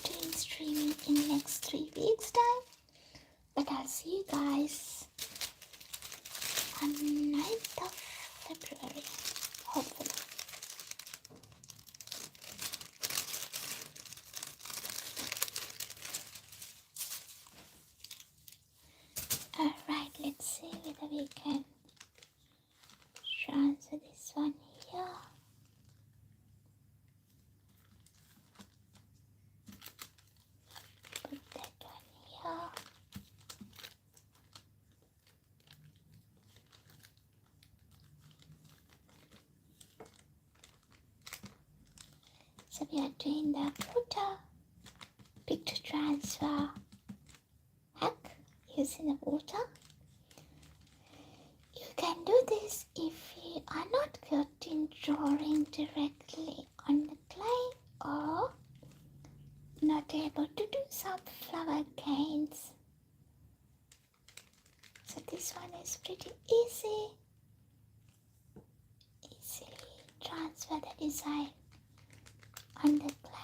doing streaming in next 3 weeks time, but I'll see you guys on 9th of February, hopefully. Alright, let's see whether we can transfer this one here. Put that one here. So we are doing the footer picture transfer hack using the water. You can do this if you are not good in drawing directly on the clay or not able to do some flower gains. So this one is pretty easy. Easily transfer the design on the clay.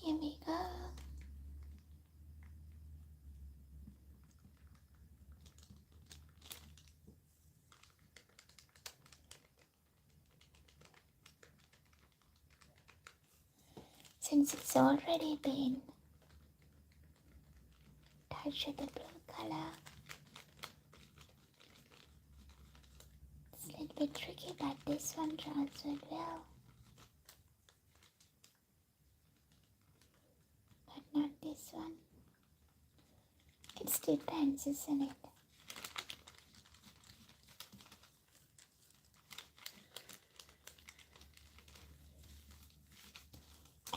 Here we go. Since it's already been touched with the blue color, it's a little bit tricky, but this one transferred well. But not this one. It depends, isn't it?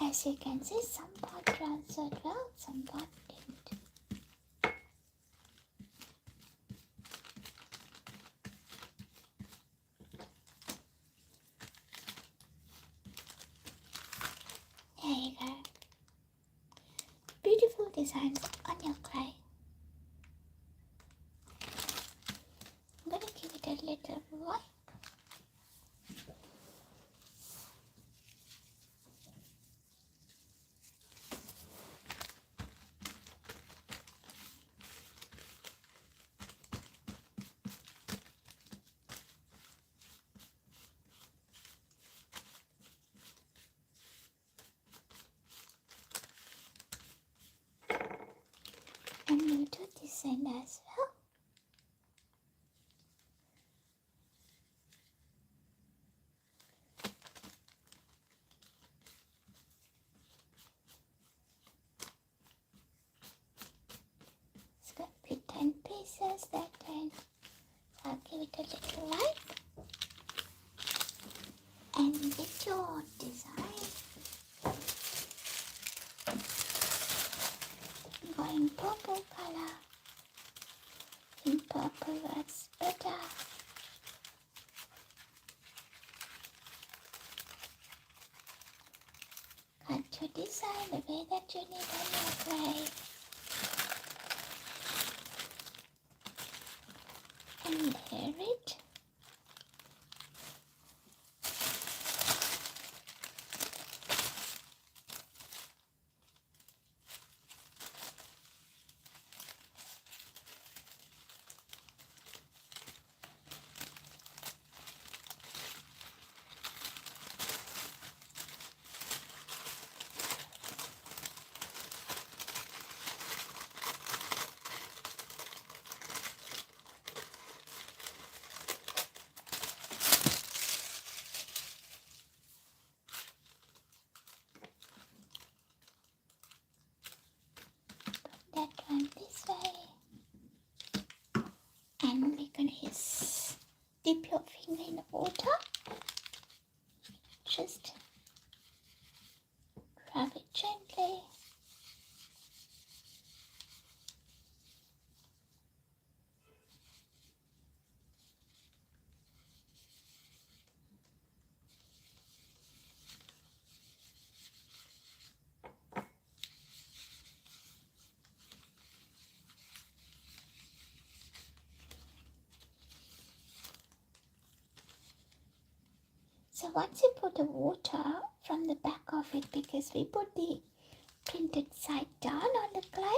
As you can see, some part transferred well, some part didn't. There you go. Beautiful designs on your clay. I'm going to give it a little wipe. And we'll do this end as well. It's going to be 10 pieces that time. I'll give it a little wipe. And with your design, going purple color. In purple works better. Cut your design the way that you need on your clay. And layer it. dip your finger in the water. Just rub it gently. So once you put the water from the back of it, because we put the printed side down on the clay,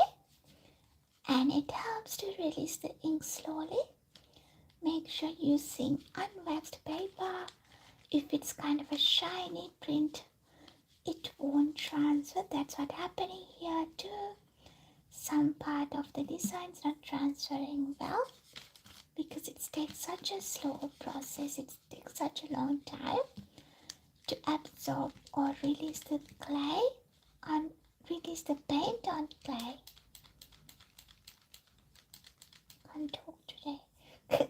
and it helps to release the ink slowly. Make sure using unwaxed paper. If it's kind of a shiny print, it won't transfer. That's what's happening here too. Some part of the design's not transferring well because it takes such a slow process. It takes such a long time to absorb or release the clay and release the paint on clay. Can't talk today.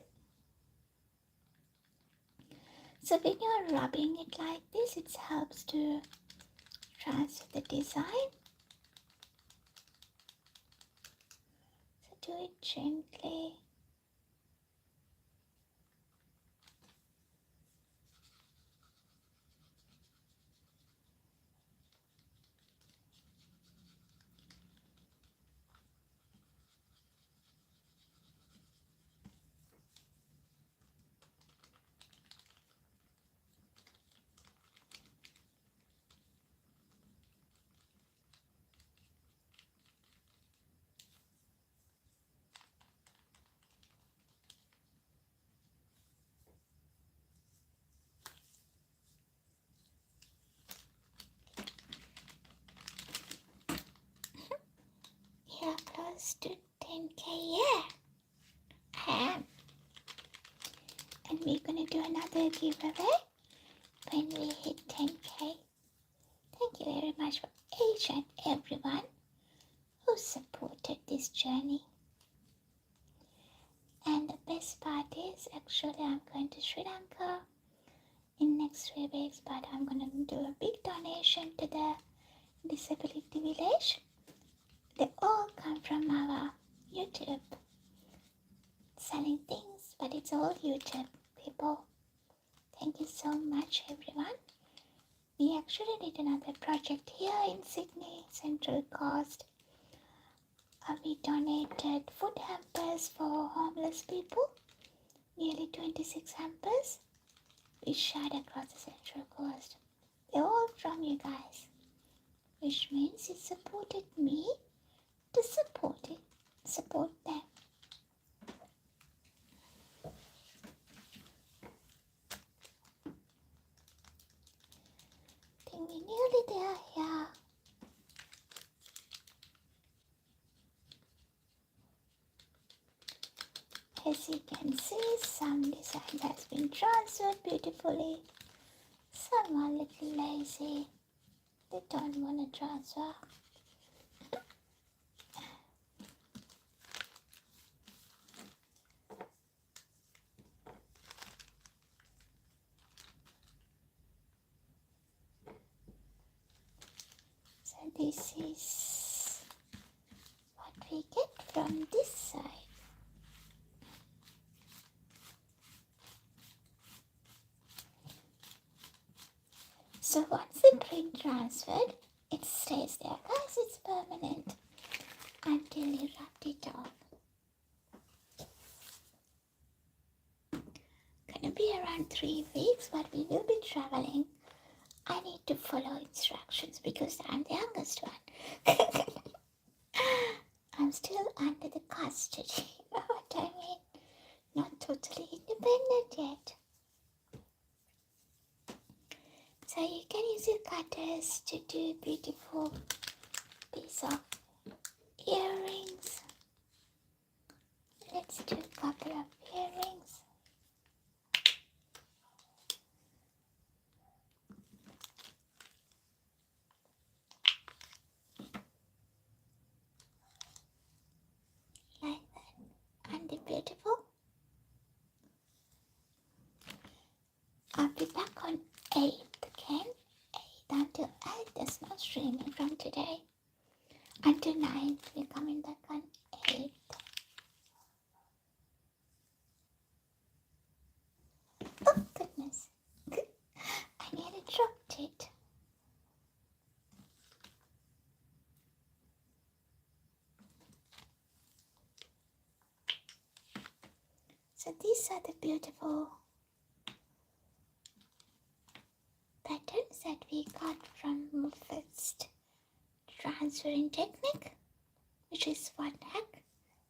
So when you're rubbing it like this, it helps to transfer the design. So do it gently. You're close to 10k, yeah. And we're gonna do another giveaway when we hit 10k. Thank you very much for each and everyone who supported this journey. And the best part is, actually I'm going to Sri Lanka in next 3 weeks, but I'm gonna do a big donation to the disability village. They all come from our YouTube selling things, but it's all YouTube people. Thank you so much everyone. We actually did another project here in Sydney, Central Coast. We donated food hampers for homeless people, nearly 26 hampers. We shared across the Central Coast. They're all from you guys, which means you supported me to support them. I think we're nearly there here. As you can see, some design has been transferred beautifully. Some are a little lazy. They don't want to transfer. So this is what we get from this side. So once the print transferred, it stays there. Guys, it's permanent until you wrap it off. Gonna be around 3 weeks, but we will be traveling. I need to follow instructions because I'm the youngest one. I'm still under the custody. You know what I mean? Not totally independent yet. So you can use your cutters to do beautiful piece of earrings. Let's do a couple of earrings. Like that. Aren't they beautiful? until 9. We're coming back on 8. Oh goodness, I nearly dropped it. So these are the beautiful patterns that we got from first transferring technique, which is one hack.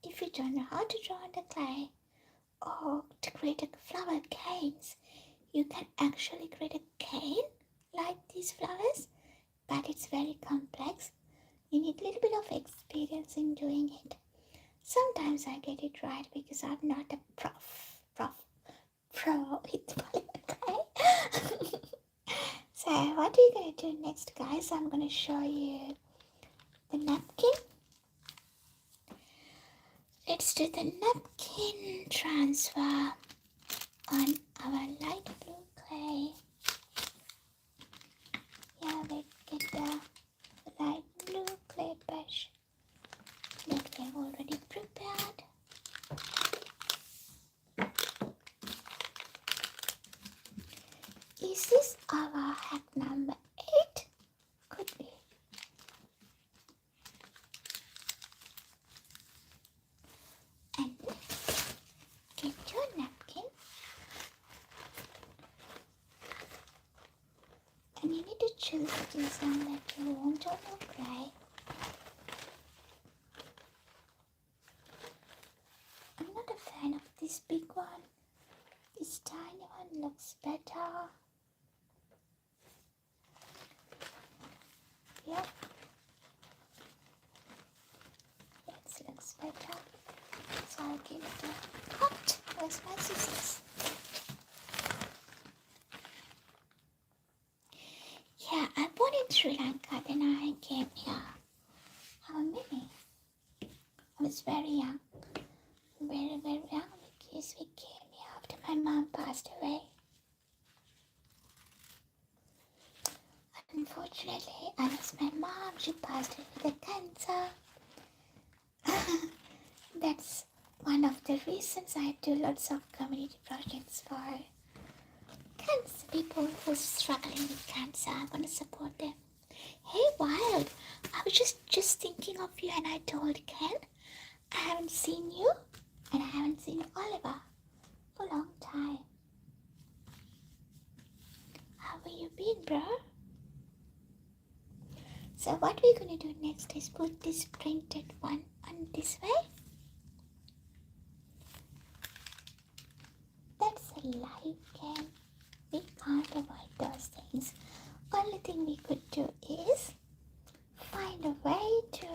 If you don't know how to draw on the clay or to create a flower canes, you can actually create a cane like these flowers, but it's very complex. You need a little bit of experience in doing it. Sometimes I get it right because I'm not a pro with polymer clay. So what we're going to do next, guys, I'm going to show you the napkin. Let's do the napkin transfer on our light blue clay. Here we get the light blue clay brush that we have already prepared. Is this our hack number 8? Could be. And get your napkin. And you need to choose the design that you want on your clay. I'm not a fan of this big one. This tiny one looks better. Yep. This looks better. So I'll give it a cut. Where's my scissors? Yeah, I born in Sri Lanka, then I came here. How many? I was very young. Very, very young because we came here after my mom passed away. Unfortunately, I lost my mom. She passed away with cancer. That's one of the reasons I do lots of community projects for cancer people who are struggling with cancer. I want to support them. Hey, Wild, I was just thinking of you, and I told Ken I haven't seen you and I haven't seen Oliver for a long time. How have you been, bro? So what we're going to do next is put this printed one on this way. That's a live game. We can't avoid those things. Only thing we could do is find a way to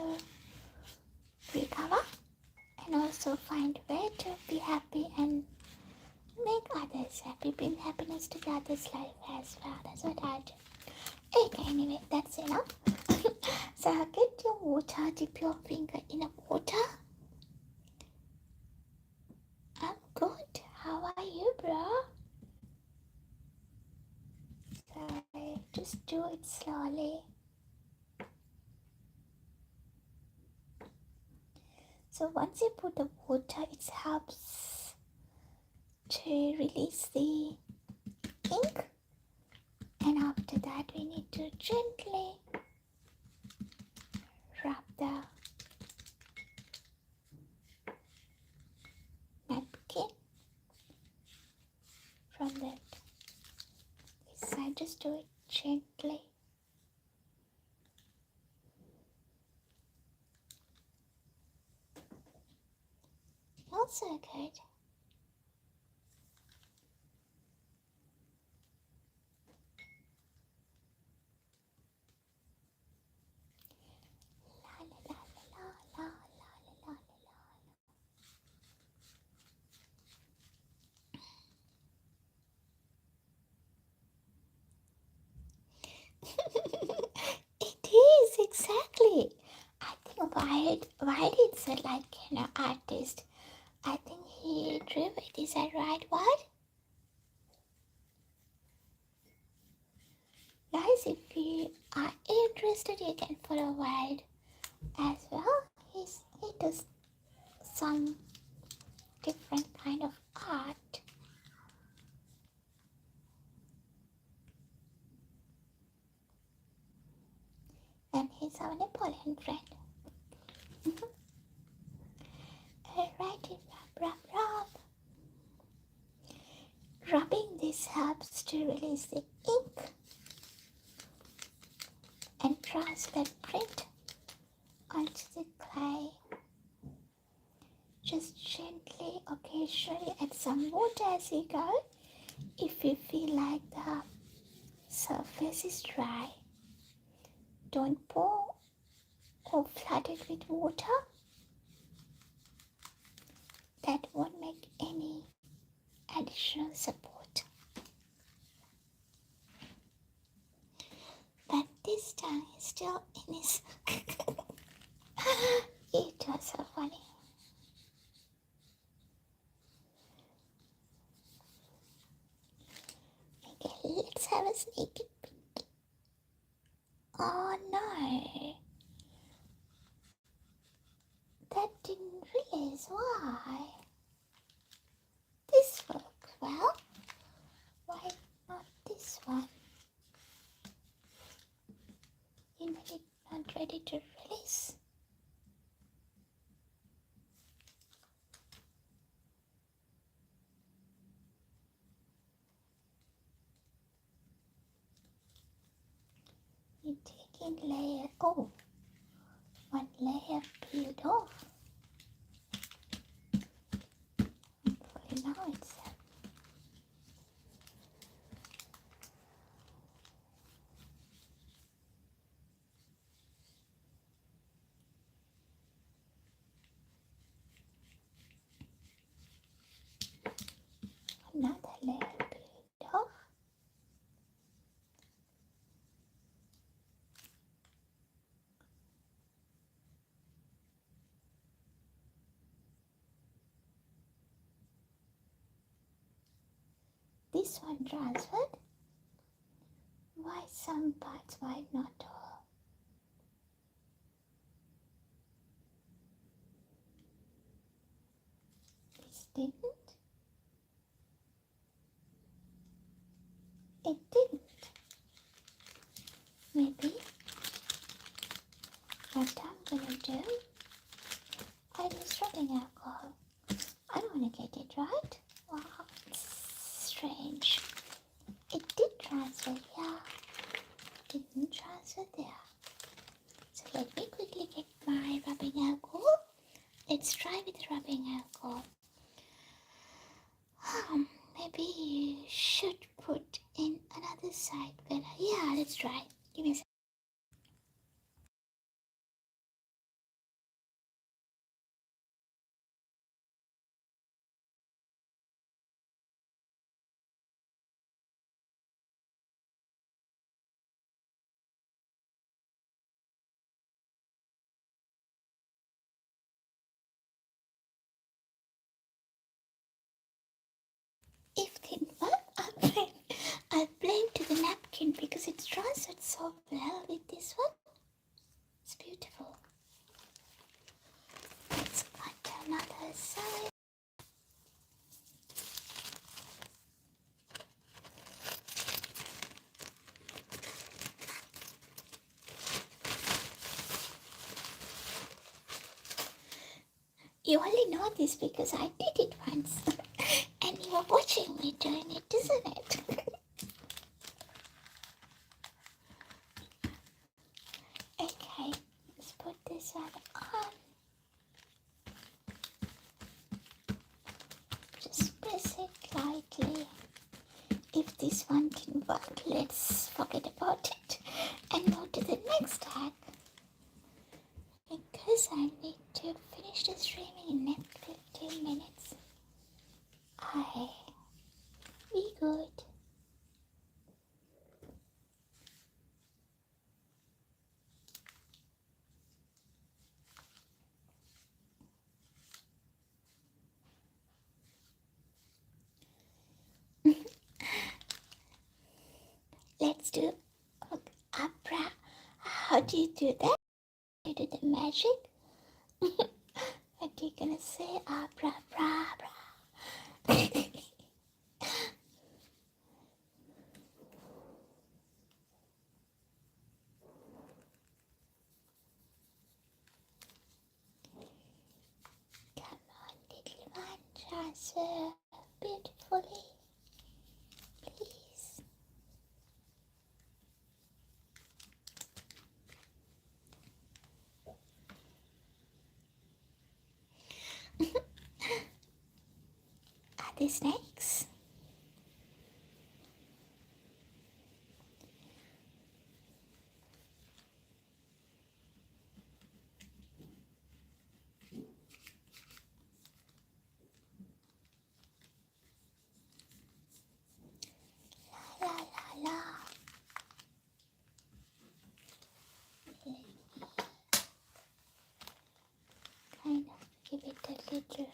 recover and also find a way to be happy and make others happy. Bring happiness to the other's life as well. That's what I do. Okay, anyway, that's enough. So get your water, dip your finger in the water. I'm good. How are you, bro? So just do it slowly. So once you put the water, it helps to release the ink. And after that, we need to gently rub the napkin from this side. Just do it gently. Also good. La la la la la la la la la. It is exactly. I think why did say like artist. I think he drew it. Is that right? What? Guys, if you are interested, you can follow Wild as well. He does some different kind of art. And he's our Napoleon friend. Alrighty, rub, rub, rub. Rubbing this helps to release the ink and transfer print onto the clay. Just gently, occasionally add some water as you go if you feel like the surface is dry. Don't pour or flood it with water. That won't make any additional support. But this tongue is still in his... It was so funny. Okay, let's have a sneaky peek. Oh no! That didn't release. Why? This works well. Why not this one? Even it's not ready to release. You take in layer. Oh, one layer peeled off. Hopefully now it's another layer peeled off. This one transferred. Why some parts, why not all? This didn't. It didn't. Maybe what I'm gonna do, I use rubbing alcohol. I don't want to get it right. Wow, it's strange. It did transfer here. Didn't transfer there. So let me quickly get my rubbing alcohol. Let's try with rubbing alcohol. Maybe you should put in another side better. Yeah, let's try. Give me a second. If it didn't work, I'll blame to the napkin because it's transferred so well with this one. It's beautiful. Let's cut another side. You only know this because I did it once. And you are watching me doing it, isn't it? Okay, let's put this one on. Just press it lightly. If this one didn't work, let's forget about it and move to the next tag. Because I need to finish the streaming in next 15 minutes. Be good. Let's do opera. How do you do that? You do the magic. What are you gonna say? Abra, bra, bra. Come on, little one, transfer beautifully, please. Are they snakes? La la la. Kind of give it a little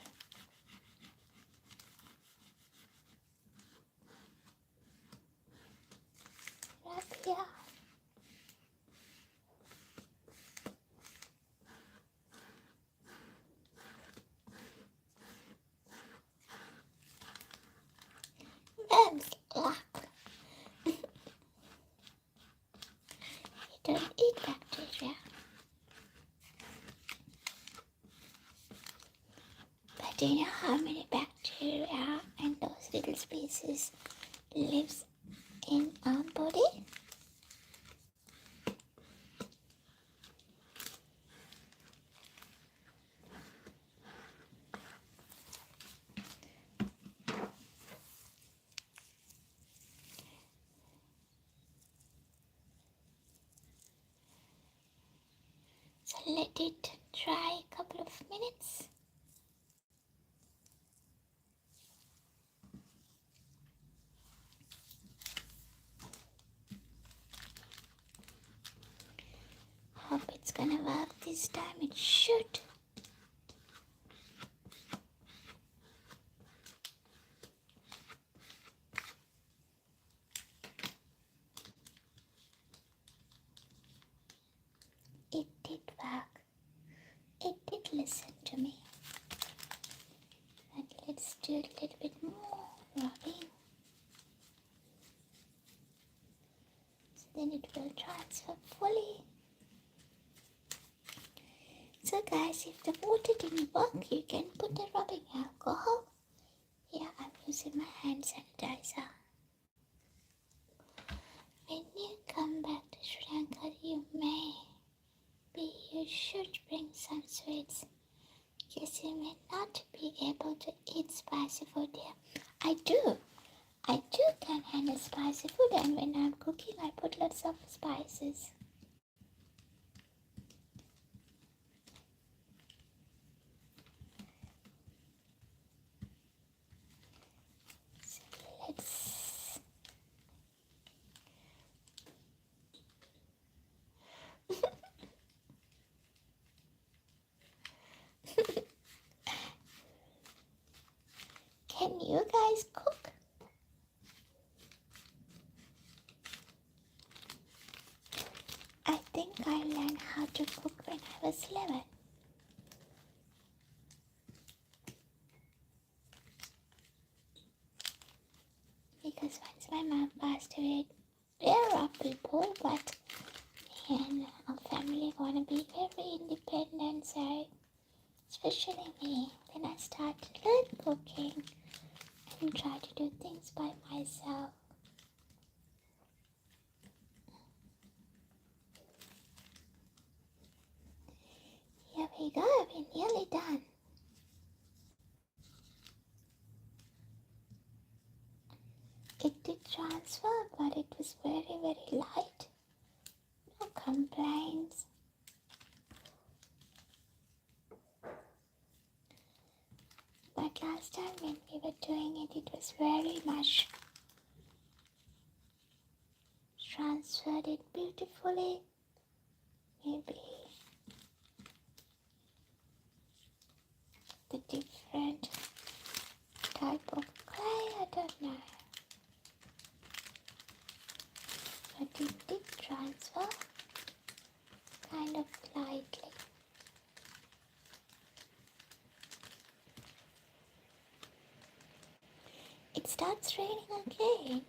rub here. Worms, luck. You don't eat bacteria. But do you know how many bacteria and those little species lives in our body? So let it dry a couple of minutes. Hope it's gonna work this time. It should. It did work. It did listen to me. But let's do a little bit more rubbing. So then it will transfer fully. So guys, if the water didn't work, you can put the rubbing alcohol. Here I'm using my hand sanitizer. When you come back to Sri Lanka, you should bring some sweets. Because you may not be able to eat spicy food here. I do can handle spicy food, and when I'm cooking I put lots of spices. So let's Can you guys cook? I think I learned how to cook when I was 11. Because once my mom passed away, we are people, but me and our family want to be very independent, so especially me, then I started to learn cooking and try to do things by myself. Here we go, we're nearly done. It did transfer, but it was very, very light. No complaints. But last time when we were doing it, it was very much transferred it beautifully. Maybe the different type of clay, I don't know. But it did transfer kind of lightly. it starts raining again.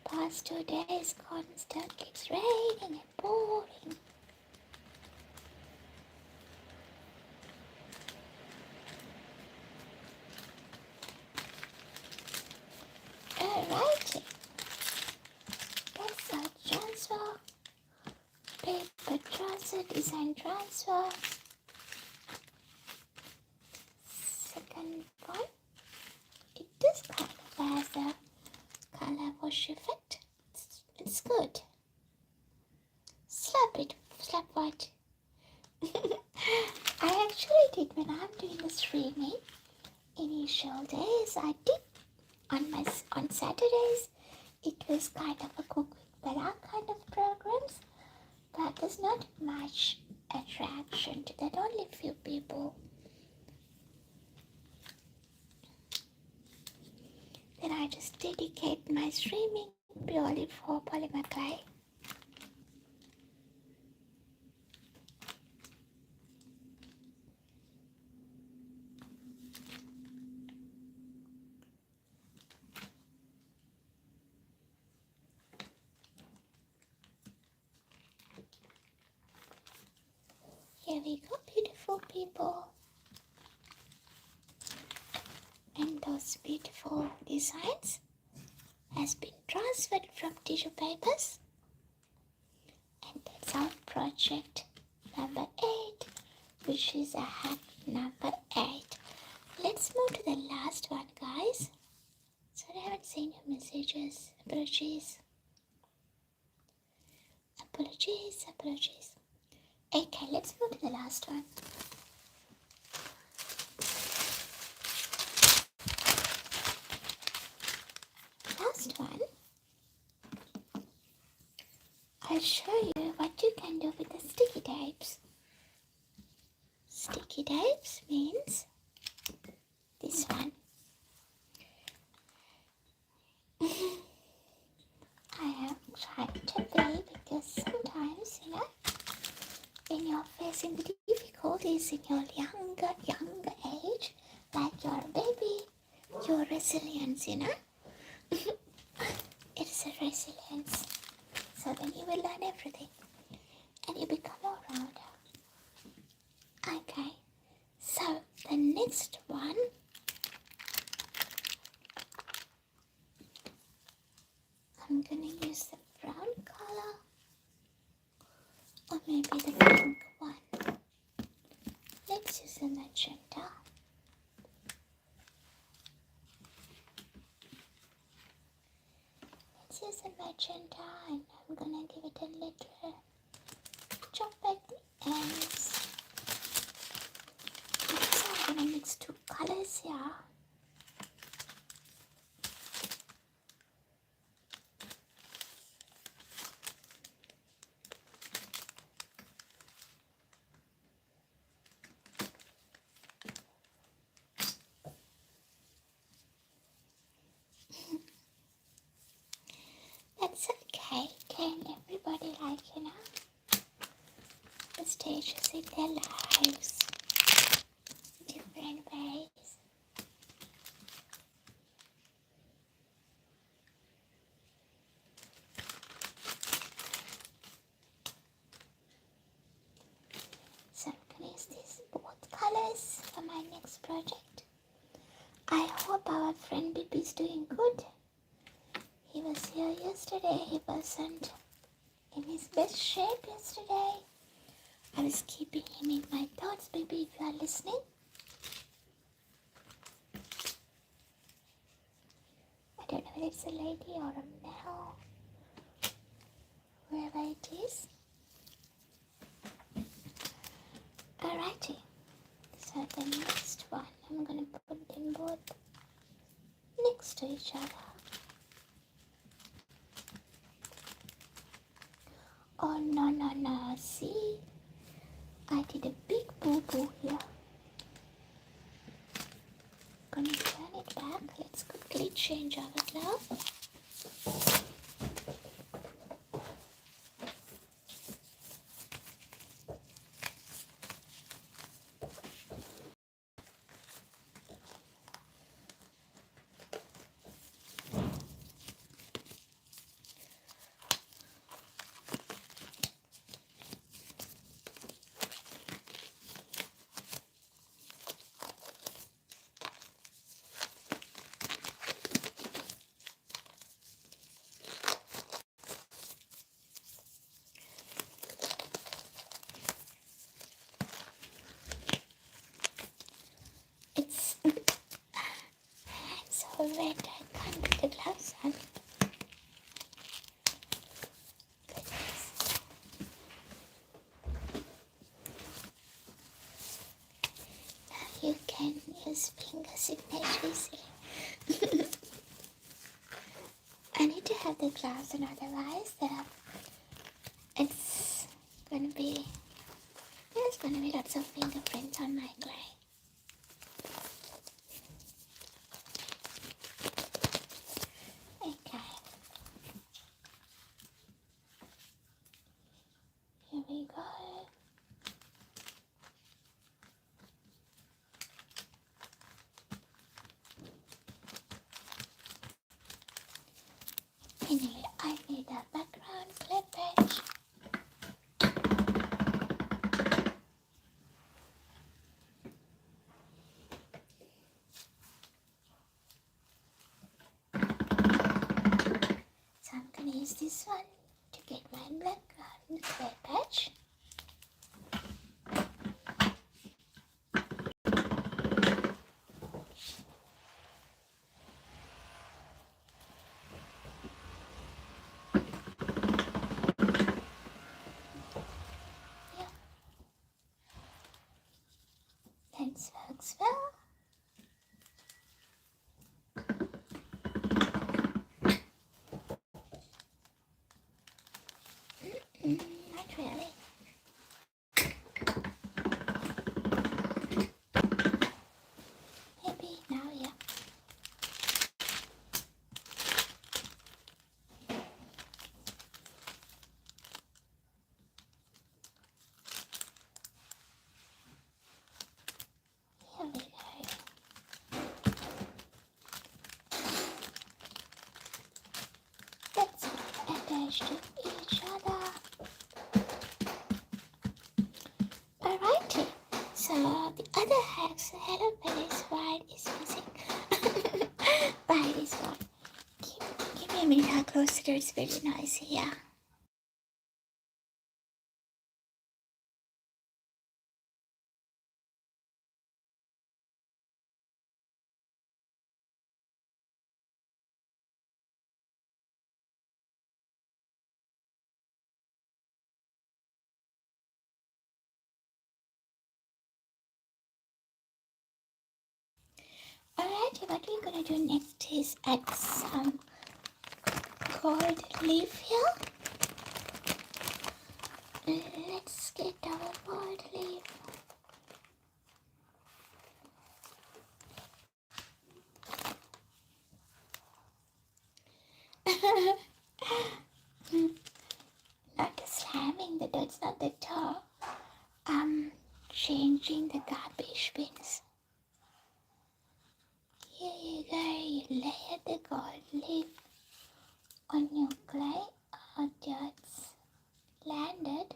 Past 2 days, constantly it's raining and pouring. Alright, that's our transfer. Paper transfer, design transfer. Second one, it does kind of has a color wash effect. It's good. Slap it, slap what? I actually did when I'm doing the streaming. Initial days I did on Saturdays. It was kind of a cook with Bella kind of programs, but there's not much attraction to that. Only few people. Then I just dedicate my streaming purely for polymer clay. Here we go, beautiful people. And those beautiful designs has been transferred from tissue papers. And that's our project number 8, which is a hat number 8. Let's move to the last one, guys. Sorry, I haven't seen your messages. Apologies. Okay, let's move to the last one. Last one, I'll show you what you can do with the sticky tapes. Sticky tapes means this one. I have tried to be because sometimes, when you're facing the difficulties in your younger age, like you're a baby, your resilience, it's a resilience. So then you will learn everything and you become all rounder. Okay, so the next one, I'm gonna use the brown color or maybe the pink one. Let's use the magenta. Let's use the magenta and I'm gonna give it a little chop at the ends. So I'm gonna mix 2 colors here. That's okay. Can everybody the stages in their lives, different ways. So I'm gonna use these both colors for my next project. I hope our friend Bibi is doing good. He was here yesterday. He wasn't in his best shape yesterday. I was keeping him in my thoughts, Bibi, if you are listening. I don't know whether it's a lady or a male, whoever it is. Alrighty, so the next one, I'm gonna put them both next to each other. Oh no, see, I did a big boo-boo here. Gonna turn it back. Let's quickly change our glove. wet. I can't put the gloves on. Goodness. Now you can use fingers if necessary. I need to have the gloves on, otherwise it's gonna be, there's gonna be lots of fingerprints on my clay. Okay. Here we go. Anyway, I need a background clip edge. So I'm going to use this one to get my background clip edge. This works well. Not really. Maybe now, yeah. Here we go. Let's attach to each other. Alrighty. So the other hex, hello Paris, white is missing. White is gone. Give me a minute, how close it is. It's very noisy here. Alright, what we're gonna do next is add some gold leaf here. Let's get our gold leaf. Not slamming the door, it's not the door. Changing the garbage bins. Here you go, you layer the gold leaf on your clay until it's landed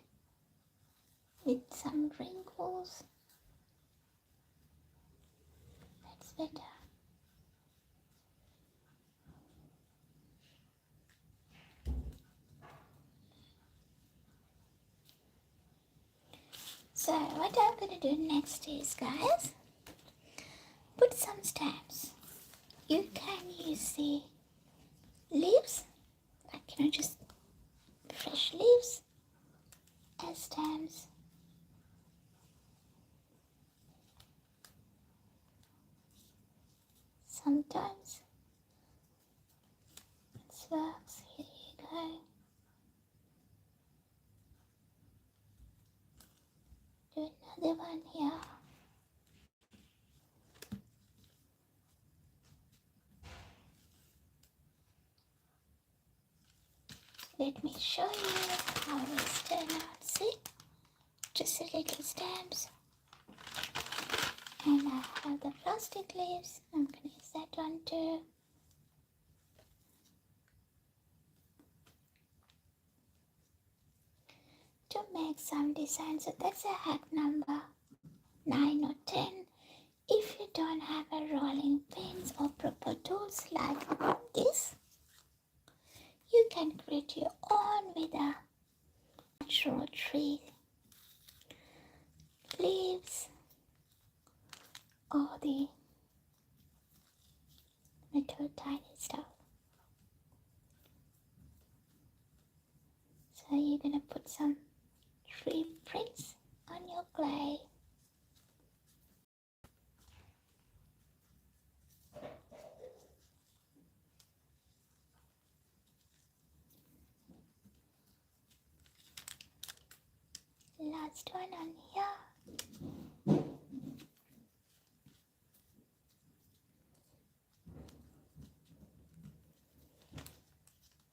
with some wrinkles. That's better. So what I'm going to do next is, guys, put some stamps. You can use the leaves, like, just fresh leaves as stamps. Sometimes it works. Here you go. Do another one here. Let me show you how this turn out. See? Just a little stamps. And I have the plastic leaves. I'm going to use that one too. To make some designs. So that's a hack number 9 or 10. If you don't have a rolling pins or proper tools like this, you can create your own with a natural tree leaves or the metal some tree prints on your clay. Last one on here.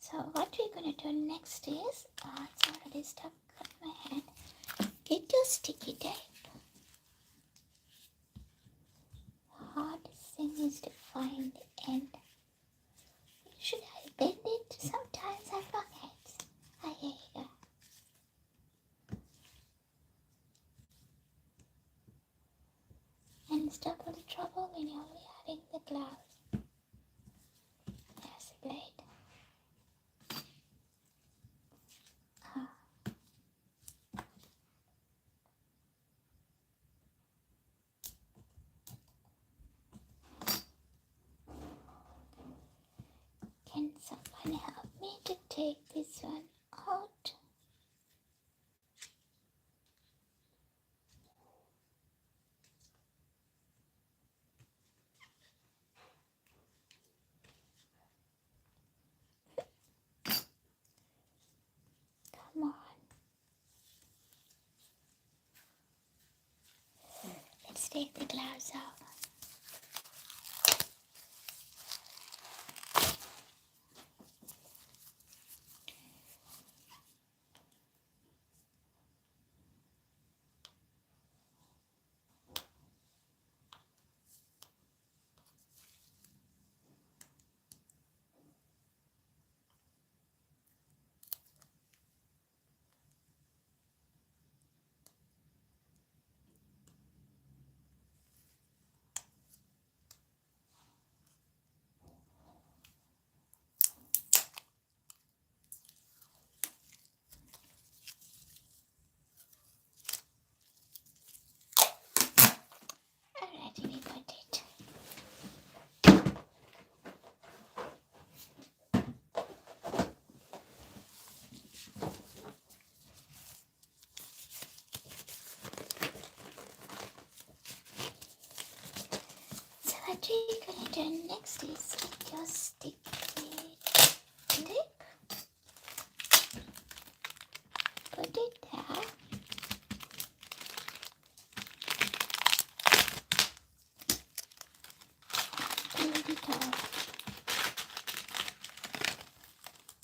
So what we're going to do next is, it's already stuck on my hand. Get your sticky tape. Hardest thing is to find the end. Should I bend it? Sometimes I forget. Ah, here you go. And it's double the trouble when you're only adding the gloves. There's the blade. Can someone help me to take this one out? Come on. Let's take the gloves off. Alrighty, we got it. So what we're going to do next is take your sticky tape, put it there, peel it off.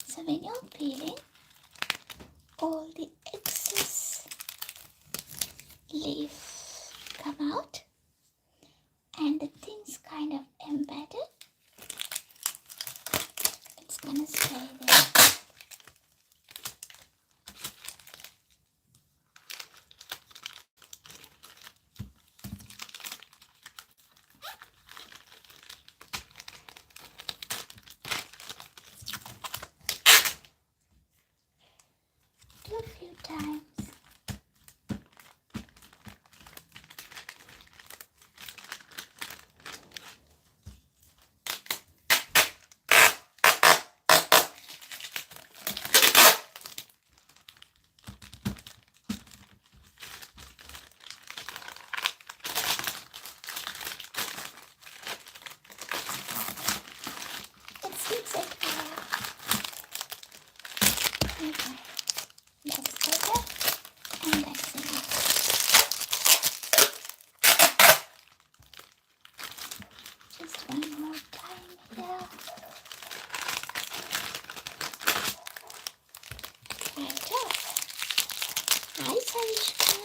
So when you're peeling, all the excess leaves come out and the thing's kind of embedded. It's gonna stay there. Do a few times. It sticks everywhere. Okay. That's better. And that's enough. Just one more time here. Right off. Hi, Sarishka.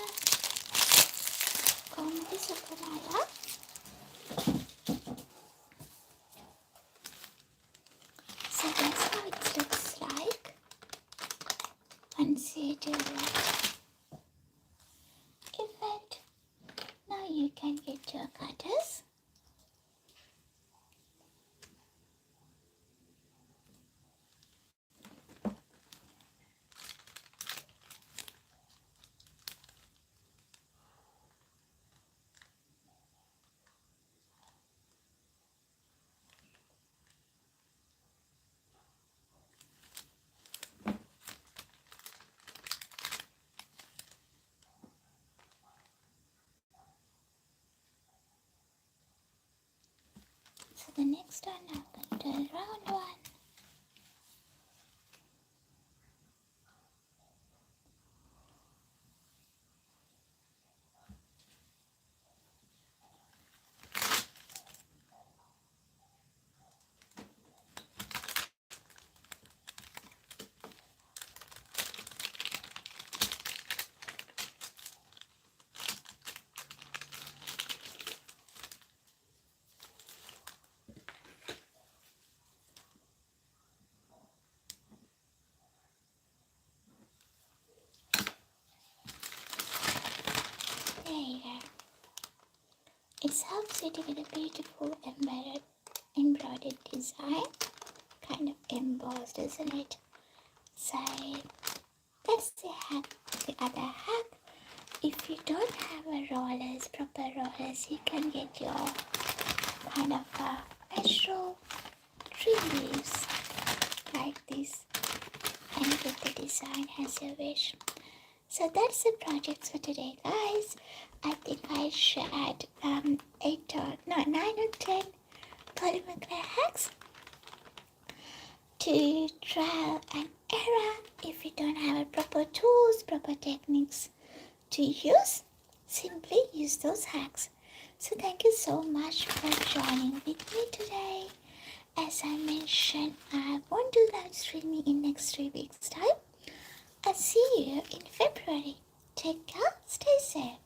Come this Okamaya. So that's how it looks like once you do that effect. Now you can get your cutters. the next one. I'm going to do a round one. There you go. It helps you to get a beautiful embroidered design. Kind of embossed, isn't it? So that's the hack. The other hack, if you don't have proper rollers, you can get your kind of vegetable tree leaves like this and get the design as you wish. So that's the projects for today, guys. I think I shared 9 or 10 polymer clay hacks to trial and error. If you don't have proper tools, proper techniques to use, simply use those hacks. So thank you so much for joining with me today. As I mentioned, I won't do live streaming in next 3 weeks time. I'll see you in February. Take care, stay safe.